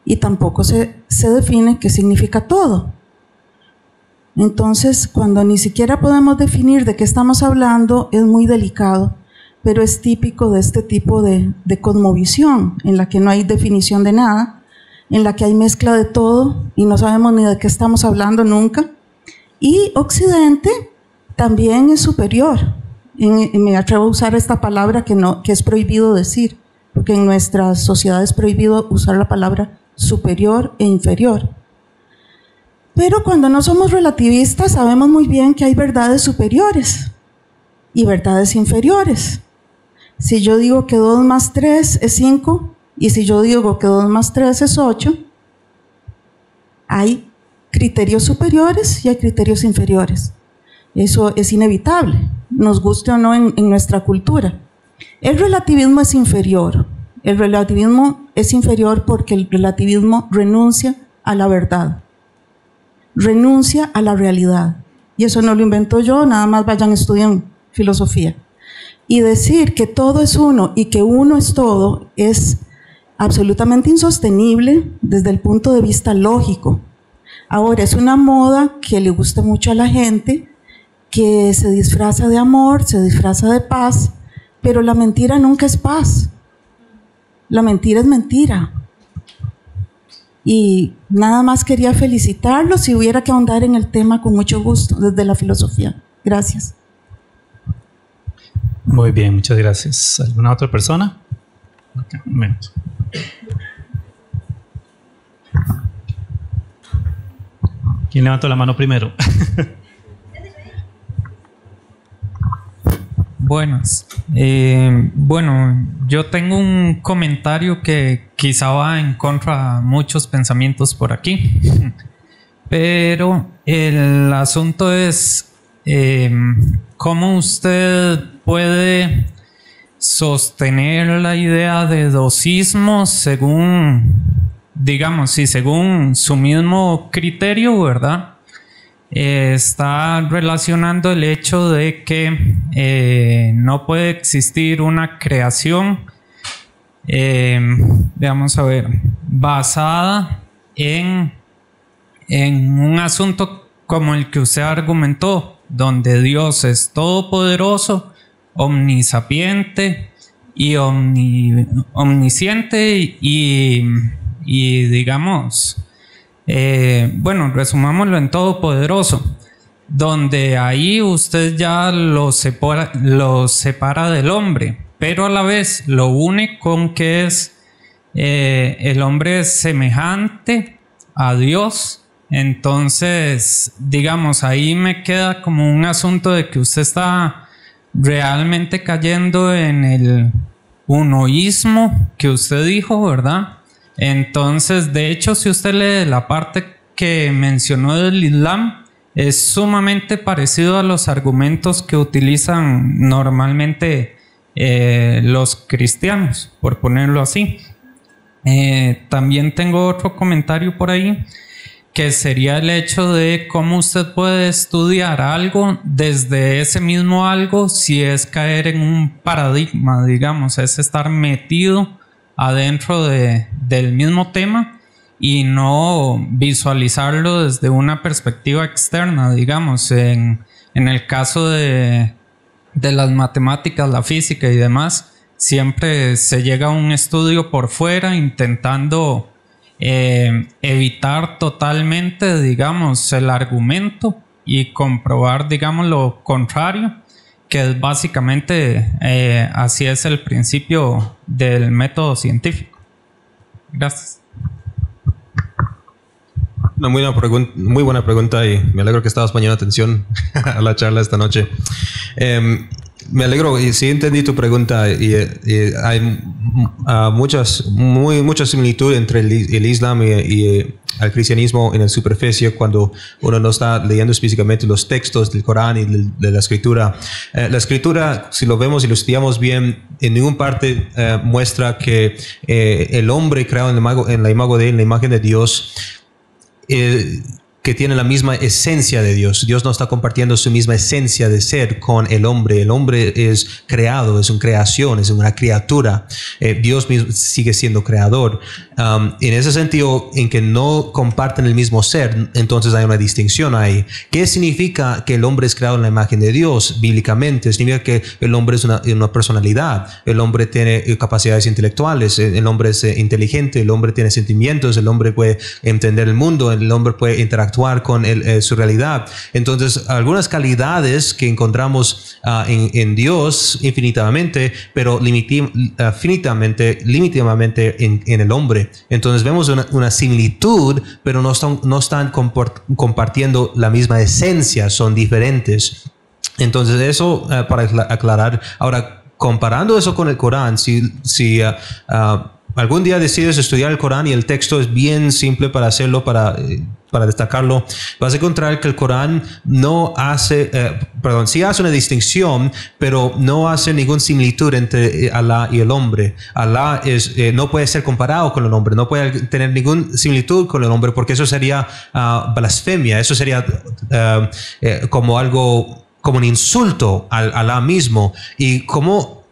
y tampoco se define qué significa todo. Entonces, cuando ni siquiera podemos definir de qué estamos hablando, es muy delicado, pero es típico de este tipo de cosmovisión, en la que no hay definición de nada, en la que hay mezcla de todo y no sabemos ni de qué estamos hablando nunca. Y Occidente también es superior. Me atrevo a usar esta palabra que es prohibido decir, porque en nuestra sociedad es prohibido usar la palabra superior e inferior. Pero cuando no somos relativistas sabemos muy bien que hay verdades superiores y verdades inferiores. Si yo digo que 2 más 3 es 5 y si yo digo que 2 más 3 es 8, hay criterios superiores y hay criterios inferiores. Eso es inevitable, nos guste o no en nuestra cultura. El relativismo es inferior. El relativismo es inferior porque el relativismo renuncia a la verdad, renuncia a la realidad. Y eso no lo invento yo, nada más vayan, estudien filosofía. Y decir que todo es uno y que uno es todo es absolutamente insostenible desde el punto de vista lógico. Ahora, es una moda que le gusta mucho a la gente, que se disfraza de amor, se disfraza de paz, pero la mentira nunca es paz. La mentira es mentira. Y nada más quería felicitarlo. Si hubiera que ahondar en el tema, con mucho gusto, desde la filosofía. Gracias. Muy bien, muchas gracias. ¿Alguna otra persona? Okay, un momento. ¿Quién levantó la mano primero? Buenas. Bueno, yo tengo un comentario que quizá va en contra de muchos pensamientos por aquí, pero el asunto es cómo usted puede sostener la idea de docismo según, digamos, si según su mismo criterio, ¿verdad? Está relacionando el hecho de que no puede existir una creación, vamos a ver, basada en un asunto como el que usted argumentó, donde Dios es todopoderoso, omnisapiente y omnisciente y digamos, bueno, resumámoslo en todopoderoso, donde ahí usted ya lo separa del hombre, pero a la vez lo une con que es el hombre es semejante a Dios. Entonces, digamos, ahí me queda como un asunto de que usted está realmente cayendo en el unoísmo que usted dijo, ¿verdad? Entonces, de hecho, si usted lee la parte que mencionó del Islam, es sumamente parecido a los argumentos que utilizan normalmente los cristianos, por ponerlo así. También tengo otro comentario por ahí, que sería el hecho de cómo usted puede estudiar algo desde ese mismo algo si es caer en un paradigma, digamos, es estar metido adentro del mismo tema y no visualizarlo desde una perspectiva externa, digamos, en el caso de las matemáticas, la física y demás, siempre se llega a un estudio por fuera intentando evitar totalmente, digamos, el argumento y comprobar, digamos, lo contrario, que es básicamente así es el principio del método científico. Gracias. Una muy buena pregunta y me alegro que estabas poniendo atención a la charla esta noche. Me alegro y sí entendí tu pregunta y hay mucha similitud entre el Islam y el cristianismo en la superficie cuando uno no está leyendo específicamente los textos del Corán y de la escritura. La escritura, si lo vemos y lo estudiamos bien, en ninguna parte muestra que el hombre creado en la imagen de Dios, que tiene la misma esencia de Dios. Dios no está compartiendo su misma esencia de ser con el hombre. El hombre es creado, es una creación, es una criatura. Dios mismo sigue siendo creador. En ese sentido, en que no comparten el mismo ser, entonces hay una distinción ahí. ¿Qué significa que el hombre es creado en la imagen de Dios? Bíblicamente, significa que el hombre es una personalidad. El hombre tiene capacidades intelectuales. El hombre es inteligente. El hombre tiene sentimientos. El hombre puede entender el mundo. El hombre puede interactuar con su realidad. Entonces, algunas calidades que encontramos en Dios infinitamente, pero limitativamente en el hombre. Entonces, vemos una similitud, pero no están compartiendo la misma esencia, son diferentes. Entonces, eso para aclarar. Ahora, comparando eso con el Corán, si algún día decides estudiar el Corán y el texto es bien simple para hacerlo, para destacarlo, vas a encontrar que el Corán no hace, sí hace una distinción, pero no hace ninguna similitud entre Alá y el hombre. Alá no puede ser comparado con el hombre, no puede tener ninguna similitud con el hombre, porque eso sería blasfemia, eso sería como un insulto al Alá mismo. Y como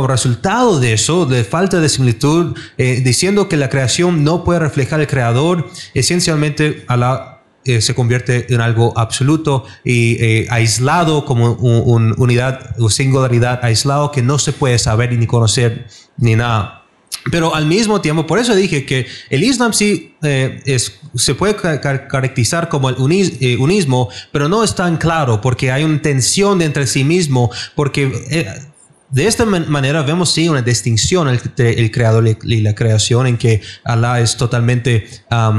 resultado de eso, de falta de similitud, diciendo que la creación no puede reflejar al creador, esencialmente Alá se convierte en algo absoluto y aislado, como una unidad o singularidad, aislado que no se puede saber ni conocer ni nada. Pero al mismo tiempo, por eso dije que el Islam sí se puede caracterizar como el unismo, pero no es tan claro, porque hay una tensión entre sí mismo, porque de esta manera vemos sí una distinción entre el creador y la creación, en que Alá es totalmente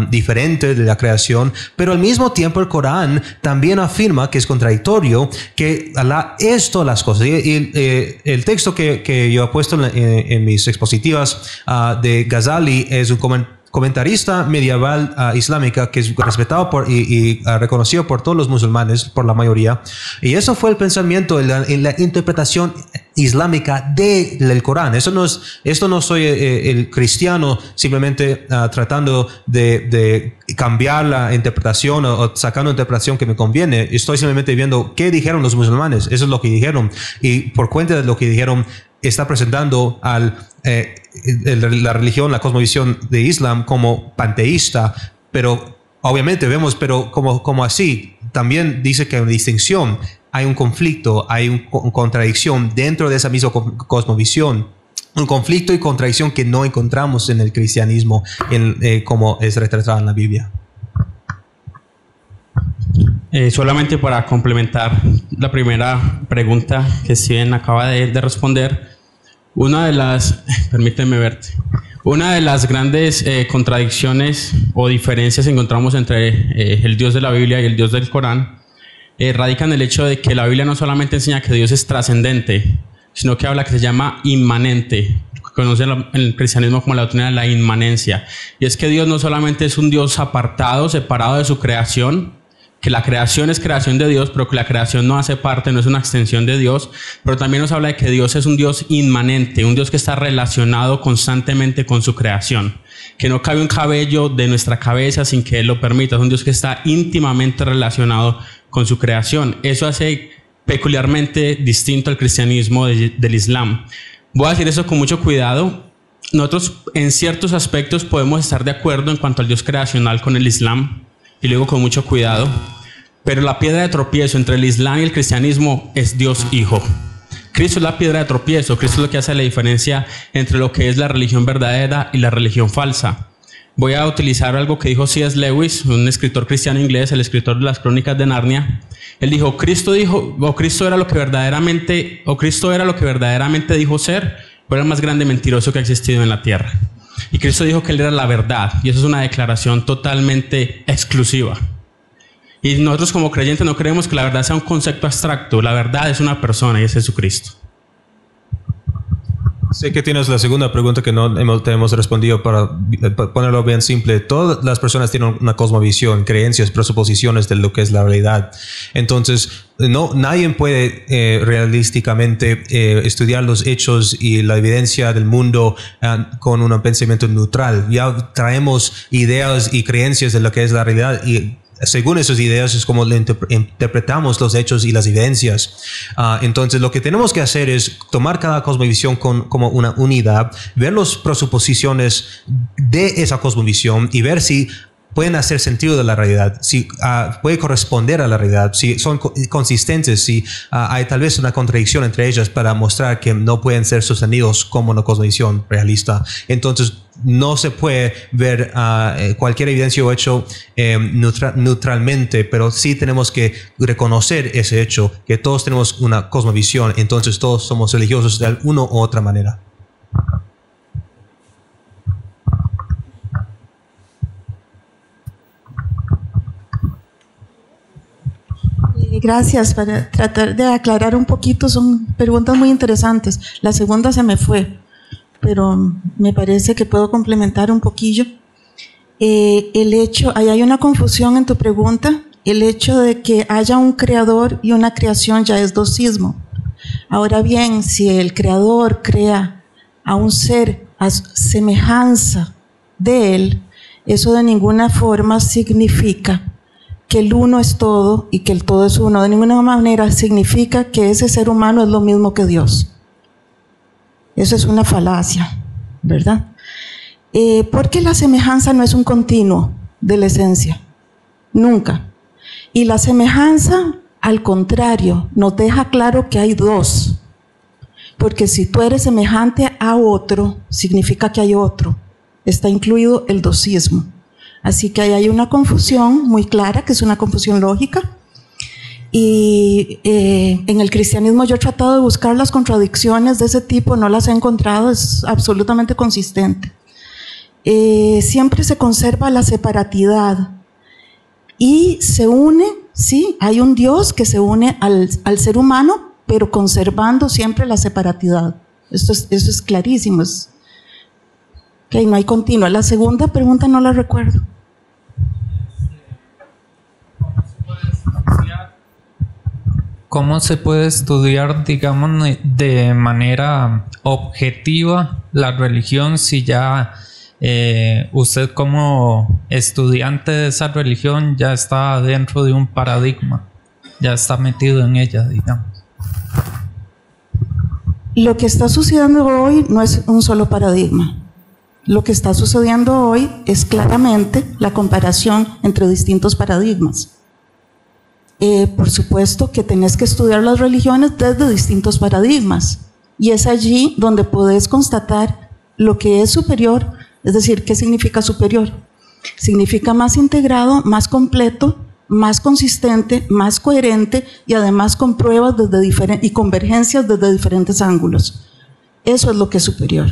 diferente de la creación, pero al mismo tiempo el Corán también afirma que es contradictorio, que Alá es todas las cosas. Y el texto que yo he puesto en mis expositivas de Ghazali es un comentarista medieval islámica que es respetado y reconocido por todos los musulmanes, por la mayoría. Y eso fue el pensamiento en la interpretación islámica del Corán. Esto no soy el cristiano simplemente tratando de cambiar la interpretación o sacar una interpretación que me conviene. Estoy simplemente viendo qué dijeron los musulmanes. Eso es lo que dijeron. Y por cuenta de lo que dijeron, está presentando la religión, la cosmovisión de Islam como panteísta, pero obviamente vemos, pero como así, también dice que hay una distinción, hay un conflicto, hay una contradicción dentro de esa misma cosmovisión, un conflicto y contradicción que no encontramos en el cristianismo, como es retratado en la Biblia. Solamente para complementar la primera pregunta que Steven acaba de responder, una de las grandes contradicciones o diferencias que encontramos entre el Dios de la Biblia y el Dios del Corán radica en el hecho de que la Biblia no solamente enseña que Dios es trascendente, sino que habla que se llama inmanente. Conoce el cristianismo como la doctrina de la inmanencia, y es que Dios no solamente es un Dios apartado, separado de su creación, que la creación es creación de Dios, pero que la creación no hace parte, no es una extensión de Dios, pero también nos habla de que Dios es un Dios inmanente, un Dios que está relacionado constantemente con su creación, que no cabe un cabello de nuestra cabeza sin que Él lo permita, es un Dios que está íntimamente relacionado con su creación. Eso hace peculiarmente distinto al cristianismo del Islam. Voy a decir eso con mucho cuidado. Nosotros en ciertos aspectos podemos estar de acuerdo en cuanto al Dios creacional con el Islam, y luego con mucho cuidado, pero la piedra de tropiezo entre el Islam y el cristianismo es Dios Hijo. Cristo es la piedra de tropiezo, Cristo es lo que hace la diferencia entre lo que es la religión verdadera y la religión falsa. voy a utilizar algo que dijo C.S. Lewis, un escritor cristiano inglés, el escritor de las Crónicas de Narnia. Él dijo, Cristo era lo que verdaderamente dijo ser, pero era el más grande mentiroso que ha existido en la tierra. Y Cristo dijo que Él era la verdad, y eso es una declaración totalmente exclusiva. Y nosotros como creyentes no creemos que la verdad sea un concepto abstracto, la verdad es una persona y es Jesucristo. Sé que tienes la segunda pregunta que no te hemos respondido. Para ponerlo bien simple, todas las personas tienen una cosmovisión, creencias, presuposiciones de lo que es la realidad. Entonces, nadie puede realísticamente estudiar los hechos y la evidencia del mundo con un pensamiento neutral. Ya traemos ideas y creencias de lo que es la realidad, y según esas ideas es como interpretamos los hechos y las evidencias. Entonces lo que tenemos que hacer es tomar cada cosmovisión como una unidad, ver las presuposiciones de esa cosmovisión y ver si pueden hacer sentido de la realidad, si puede corresponder a la realidad, si son consistentes, si hay tal vez una contradicción entre ellas para mostrar que no pueden ser sostenidos como una cosmovisión realista. Entonces no se puede ver cualquier evidencia o hecho neutralmente, pero sí tenemos que reconocer ese hecho, que todos tenemos una cosmovisión, entonces todos somos religiosos de una u otra manera. Gracias. Para tratar de aclarar un poquito, son preguntas muy interesantes. La segunda se me fue, pero me parece que puedo complementar un poquillo. Ahí hay una confusión en tu pregunta. El hecho de que haya un creador y una creación ya es dosismo. Ahora bien, si el creador crea a un ser a semejanza de él, eso de ninguna forma significa que el uno es todo y que el todo es uno. De ninguna manera significa que ese ser humano es lo mismo que Dios. Eso es una falacia, ¿verdad? Porque la semejanza no es un continuo de la esencia, nunca. Y la semejanza, al contrario, nos deja claro que hay dos. Porque si tú eres semejante a otro, significa que hay otro. Está incluido el dosismo. Así que ahí hay una confusión muy clara, que es una confusión lógica. Y en el cristianismo yo he tratado de buscar las contradicciones de ese tipo, no las he encontrado, es absolutamente consistente. Siempre se conserva la separatidad y se une, sí, hay un Dios que se une al ser humano, pero conservando siempre la separatidad. Eso es clarísimo. Okay, no hay continua. La segunda pregunta no la recuerdo. ¿Cómo se puede estudiar, digamos, de manera objetiva la religión si ya usted como estudiante de esa religión ya está dentro de un paradigma, ya está metido en ella, digamos? Lo que está sucediendo hoy no es un solo paradigma. Lo que está sucediendo hoy es claramente la comparación entre distintos paradigmas. Por supuesto que tenés que estudiar las religiones desde distintos paradigmas, y es allí donde podés constatar lo que es superior, es decir, ¿qué significa superior? Significa más integrado, más completo, más consistente, más coherente y además con pruebas y convergencias desde diferentes ángulos. Eso es lo que es superior.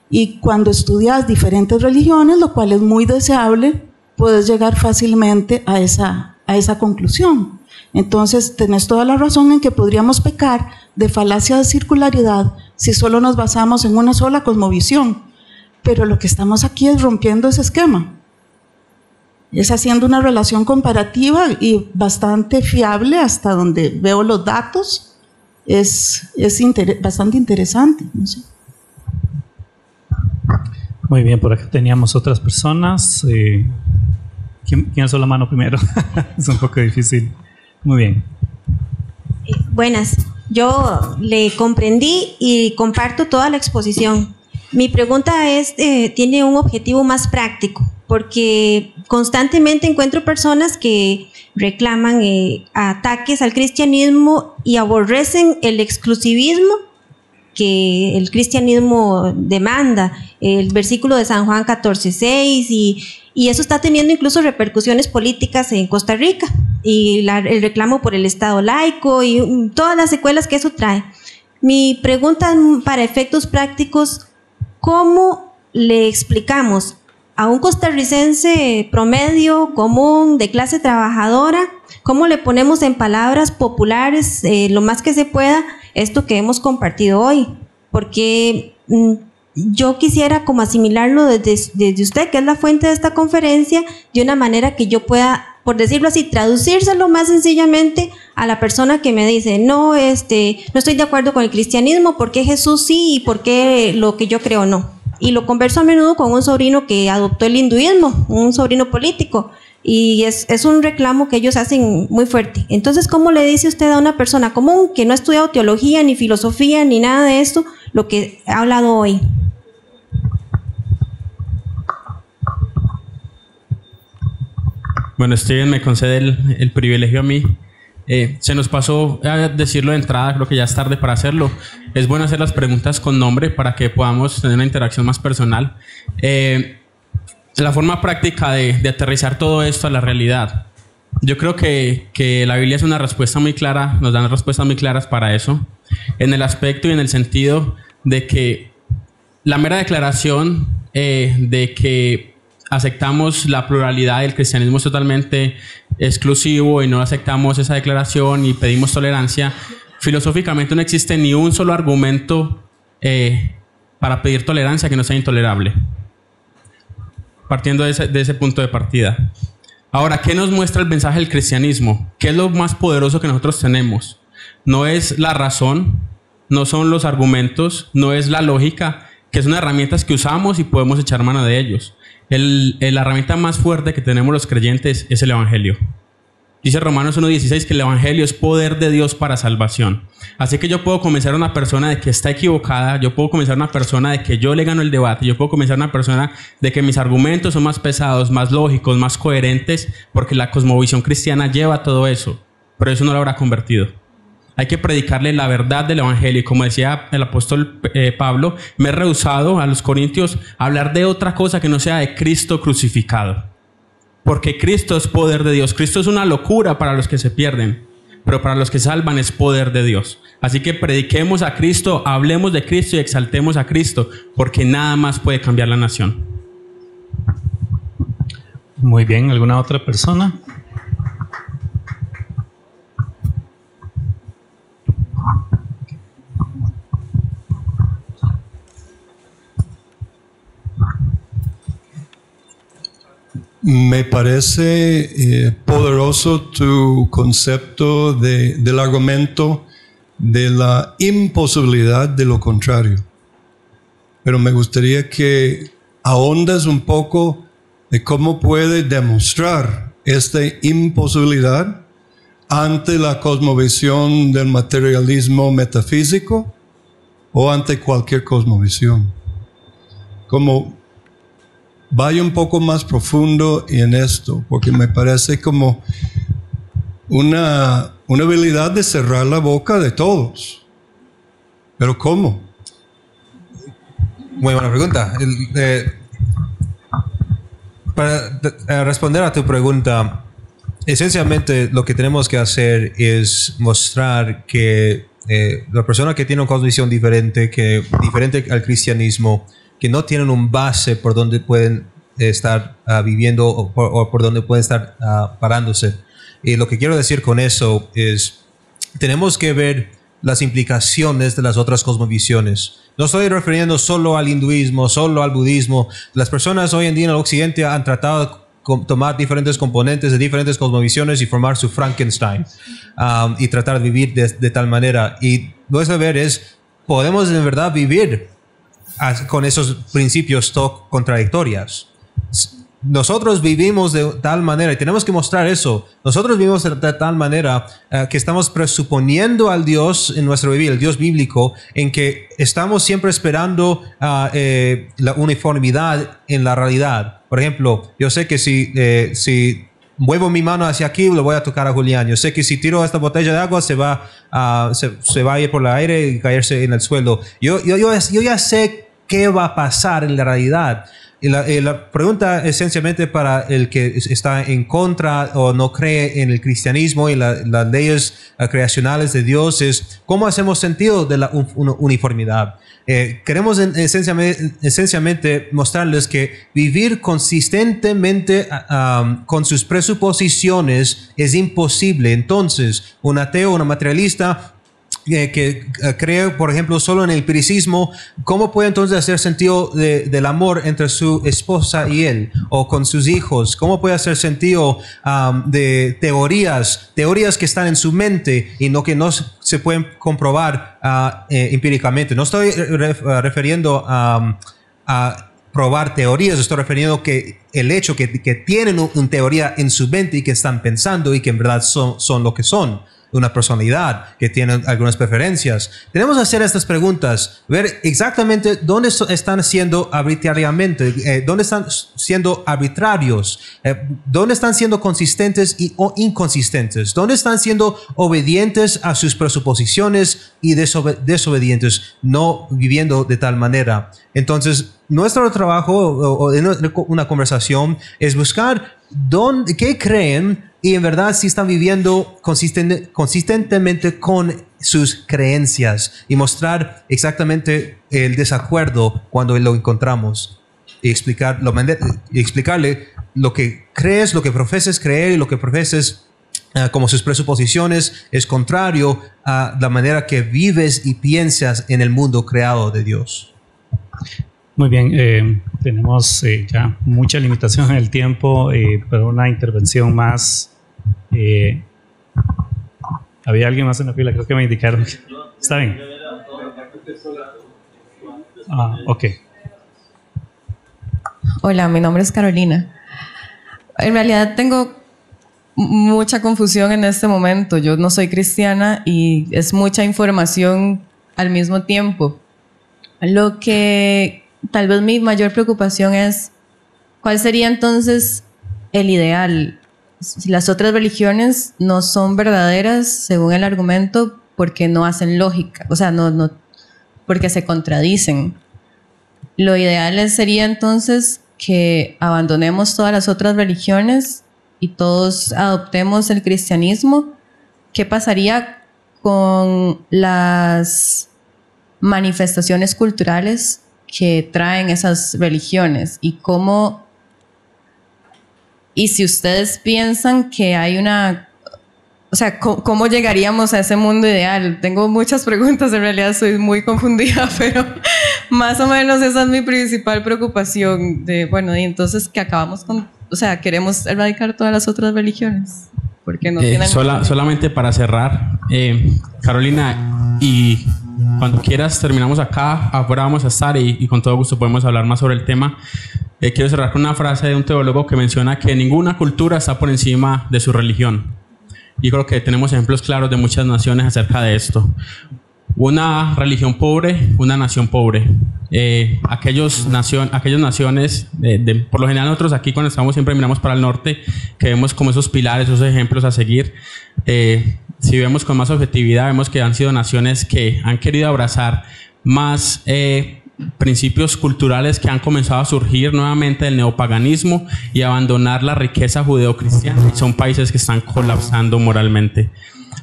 Y cuando estudias diferentes religiones, lo cual es muy deseable, puedes llegar fácilmente a esa conclusión. Entonces, tenés toda la razón en que podríamos pecar de falacia de circularidad si solo nos basamos en una sola cosmovisión. Pero lo que estamos aquí es rompiendo ese esquema. Es haciendo una relación comparativa y bastante fiable hasta donde veo los datos. Es bastante interesante, no sé. Muy bien, por acá teníamos otras personas. ¿Quién alzó la mano primero? Es un poco difícil. Muy bien. Buenas. Yo le comprendí y comparto toda la exposición. Mi pregunta tiene un objetivo más práctico, porque constantemente encuentro personas que reclaman ataques al cristianismo y aborrecen el exclusivismo que el cristianismo demanda, el versículo de San Juan 14:6, y eso está teniendo incluso repercusiones políticas en Costa Rica, y el reclamo por el Estado laico y todas las secuelas que eso trae. Mi pregunta para efectos prácticos: ¿cómo le explicamos a un costarricense promedio, común, de clase trabajadora, cómo le ponemos en palabras populares lo más que se pueda esto que hemos compartido hoy? Porque yo quisiera como asimilarlo desde usted, que es la fuente de esta conferencia, de una manera que yo pueda, por decirlo así, traducírselo más sencillamente a la persona que me dice, no estoy de acuerdo con el cristianismo, ¿por qué Jesús sí y por qué lo que yo creo no? Y lo converso a menudo con un sobrino que adoptó el hinduismo, un sobrino político, y es un reclamo que ellos hacen muy fuerte. Entonces, ¿cómo le dice usted a una persona común que no ha estudiado teología, ni filosofía, ni nada de esto, lo que ha hablado hoy? Bueno, Steven me concede el privilegio a mí. Se nos pasó a decirlo de entrada, creo que ya es tarde para hacerlo. Es bueno hacer las preguntas con nombre para que podamos tener una interacción más personal. La forma práctica de aterrizar todo esto a la realidad. Yo creo que la Biblia es una respuesta muy clara, nos dan respuestas muy claras para eso, en el aspecto y en el sentido de que la mera declaración de que aceptamos la pluralidad del cristianismo es totalmente exclusivo y no aceptamos esa declaración y pedimos tolerancia, filosóficamente no existe ni un solo argumento para pedir tolerancia que no sea intolerable. Partiendo de ese punto de partida. Ahora, ¿qué nos muestra el mensaje del cristianismo? ¿Qué es lo más poderoso que nosotros tenemos? No es la razón, no son los argumentos, no es la lógica, que son herramientas que usamos y podemos echar mano de ellos. La herramienta más fuerte que tenemos los creyentes es el Evangelio. Dice Romanos 1:16 que el Evangelio es poder de Dios para salvación. Así que yo puedo convencer a una persona de que está equivocada, yo puedo convencer a una persona de que yo le gano el debate, yo puedo convencer a una persona de que mis argumentos son más pesados, más lógicos, más coherentes, porque la cosmovisión cristiana lleva todo eso, pero eso no lo habrá convertido. Hay que predicarle la verdad del Evangelio, y como decía el apóstol Pablo, me he rehusado a los corintios a hablar de otra cosa que no sea de Cristo crucificado. Porque Cristo es poder de Dios. Cristo es una locura para los que se pierden, pero para los que salvan es poder de Dios. Así que prediquemos a Cristo, hablemos de Cristo y exaltemos a Cristo, porque nada más puede cambiar la nación. Muy bien, ¿alguna otra persona? Me parece poderoso tu concepto del argumento de la imposibilidad de lo contrario. Pero me gustaría que ahondes un poco de cómo puede demostrar esta imposibilidad ante la cosmovisión del materialismo metafísico o ante cualquier cosmovisión. Como vaya un poco más profundo en esto, porque me parece como una habilidad de cerrar la boca de todos. ¿Pero cómo? Muy buena pregunta. Para responder a tu pregunta, esencialmente lo que tenemos que hacer es mostrar que la persona que tiene una cosmovisión diferente al cristianismo, que no tienen un base por donde pueden estar viviendo o por donde pueden estar parándose. Y lo que quiero decir con eso es, tenemos que ver las implicaciones de las otras cosmovisiones. No estoy refiriendo solo al hinduismo, solo al budismo. Las personas hoy en día en el occidente han tratado de tomar diferentes componentes de diferentes cosmovisiones y formar su Frankenstein y tratar de vivir de tal manera. Y nuestro deber es, podemos en verdad vivir con esos principios contradictorios. Nosotros vivimos de tal manera, y tenemos que mostrar eso, nosotros vivimos de tal manera que estamos presuponiendo al Dios en nuestra vida, el Dios bíblico, en que estamos siempre esperando la uniformidad en la realidad. Por ejemplo, yo sé que si muevo mi mano hacia aquí, lo voy a tocar a Julián. Yo sé que si tiro esta botella de agua se va a ir por el aire y caerse en el suelo. Yo ya sé qué va a pasar en la realidad. Y la pregunta esencialmente para el que está en contra o no cree en el cristianismo y las leyes creacionales de Dios es ¿cómo hacemos sentido de la uniformidad? Queremos esencialmente mostrarles que vivir consistentemente con sus presuposiciones es imposible. Entonces, un ateo, un materialista que cree, por ejemplo, solo en el empiricismo, ¿cómo puede entonces hacer sentido del amor entre su esposa y él? O con sus hijos. ¿Cómo puede hacer sentido de teorías que están en su mente y que no se pueden comprobar empíricamente? No estoy refiriendo a probar teorías, estoy refiriendo que el hecho que tienen una teoría en su mente y que están pensando y que en verdad son lo que son. Una personalidad que tiene algunas preferencias. Tenemos que hacer estas preguntas, ver exactamente dónde están siendo arbitrariamente, dónde están siendo arbitrarios, dónde están siendo consistentes o inconsistentes, dónde están siendo obedientes a sus presuposiciones y desobedientes, no viviendo de tal manera. Entonces, nuestro trabajo o una conversación es buscar qué creen y en verdad si están viviendo consistentemente con sus creencias y mostrar exactamente el desacuerdo cuando lo encontramos y explicarle lo que crees, lo que profeses creer y lo que profeses como sus presuposiciones es contrario a la manera que vives y piensas en el mundo creado de Dios. Muy bien, tenemos ya mucha limitación en el tiempo, pero una intervención más. Había alguien más en la fila, creo que me indicaron. ¿Está bien? Ok. Hola, mi nombre es Carolina. En realidad tengo mucha confusión en este momento. Yo no soy cristiana y es mucha información al mismo tiempo. Lo que tal vez mi mayor preocupación es ¿cuál sería entonces el ideal? Si las otras religiones no son verdaderas según el argumento porque no hacen lógica, o sea, no porque se contradicen. Lo ideal sería entonces que abandonemos todas las otras religiones y todos adoptemos el cristianismo. ¿Qué pasaría con las manifestaciones culturales que traen esas religiones? Y si ustedes piensan que hay o sea, ¿cómo llegaríamos a ese mundo ideal? Tengo muchas preguntas, en realidad soy muy confundida, pero más o menos esa es mi principal preocupación y entonces que acabamos con, o sea, queremos erradicar todas las otras religiones porque no tienen... Solamente para cerrar, Carolina, y cuando quieras terminamos acá, afuera vamos a estar y con todo gusto podemos hablar más sobre el tema. Quiero cerrar con una frase de un teólogo que menciona que ninguna cultura está por encima de su religión. Y creo que tenemos ejemplos claros de muchas naciones acerca de esto. Una religión pobre, una nación pobre. Aquellas naciones, por lo general nosotros aquí cuando estamos siempre miramos para el norte, que vemos como esos pilares, esos ejemplos a seguir. Si vemos con más objetividad, vemos que han sido naciones que han querido abrazar más principios culturales que han comenzado a surgir nuevamente del neopaganismo y abandonar la riqueza judeocristiana. Son países que están colapsando moralmente.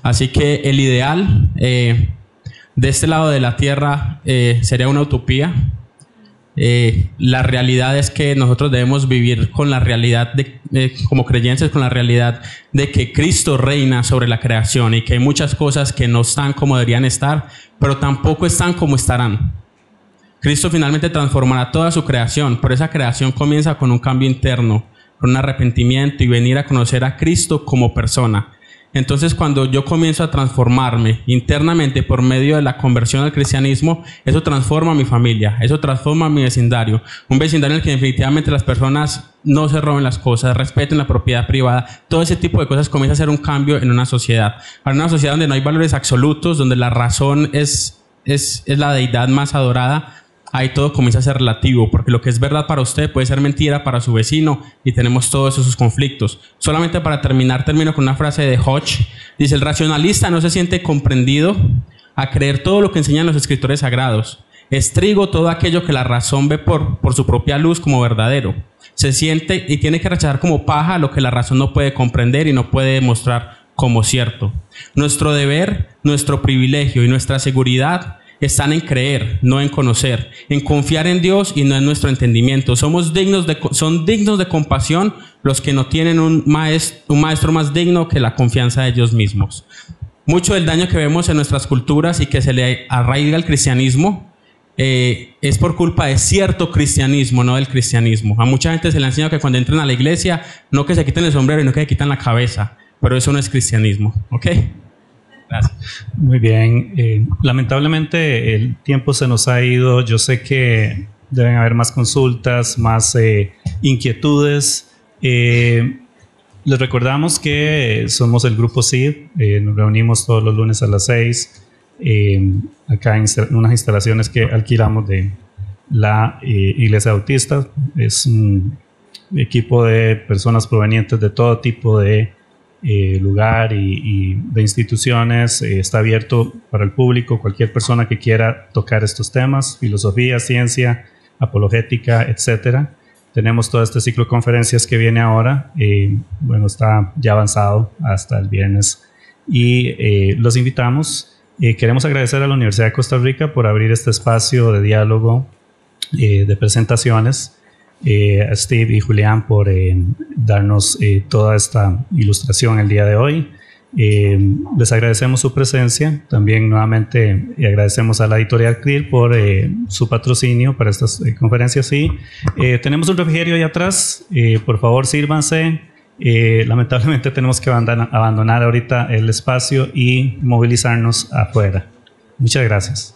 Así que el ideal de este lado de la tierra sería una utopía. La realidad es que nosotros debemos vivir con la realidad como creyentes, con la realidad de que Cristo reina sobre la creación y que hay muchas cosas que no están como deberían estar, pero tampoco están como estarán. Cristo finalmente transformará toda su creación, pero esa creación comienza con un cambio interno, con un arrepentimiento y venir a conocer a Cristo como persona. Entonces, cuando yo comienzo a transformarme internamente por medio de la conversión al cristianismo, eso transforma a mi familia, eso transforma a mi vecindario. Un vecindario en el que definitivamente las personas no se roben las cosas, respeten la propiedad privada. Todo ese tipo de cosas comienza a hacer un cambio en una sociedad. Para una sociedad donde no hay valores absolutos, donde la razón es la deidad más adorada, ahí todo comienza a ser relativo, porque lo que es verdad para usted puede ser mentira para su vecino y tenemos todos esos conflictos. Solamente para terminar, termino con una frase de Hodge. Dice, el racionalista no se siente comprendido a creer todo lo que enseñan los escritores sagrados. Es trigo todo aquello que la razón ve por su propia luz como verdadero. Se siente y tiene que rechazar como paja lo que la razón no puede comprender y no puede demostrar como cierto. Nuestro deber, nuestro privilegio y nuestra seguridad están en creer, no en conocer, en confiar en Dios y no en nuestro entendimiento. Son dignos de compasión los que no tienen un maestro más digno que la confianza de ellos mismos. Mucho del daño que vemos en nuestras culturas y que se le arraiga al cristianismo es por culpa de cierto cristianismo, no del cristianismo. A mucha gente se le ha enseñado que cuando entren a la iglesia, no que se quiten el sombrero y no que se quitan la cabeza, pero eso no es cristianismo, ¿ok? Gracias. Muy bien. Lamentablemente el tiempo se nos ha ido. Yo sé que deben haber más consultas, más inquietudes. Les recordamos que somos el Grupo CID. Nos reunimos todos los lunes a las 6. Acá en unas instalaciones que alquilamos de la Iglesia Bautista. Es un equipo de personas provenientes de todo tipo de lugar y de instituciones. Está abierto para el público, cualquier persona que quiera tocar estos temas: filosofía, ciencia, apologética, etcétera. Tenemos todo este ciclo de conferencias que viene ahora. Bueno, está ya avanzado hasta el viernes y los invitamos. Queremos agradecer a la Universidad de Costa Rica por abrir este espacio de diálogo, de presentaciones, a Steve y Julián por darnos toda esta ilustración el día de hoy. Les agradecemos su presencia. También nuevamente agradecemos a la editorial CLIR por su patrocinio para estas conferencias. Y tenemos un refrigerio ahí atrás. Por favor, sírvanse. Lamentablemente tenemos que abandonar ahorita el espacio y movilizarnos afuera. Muchas gracias.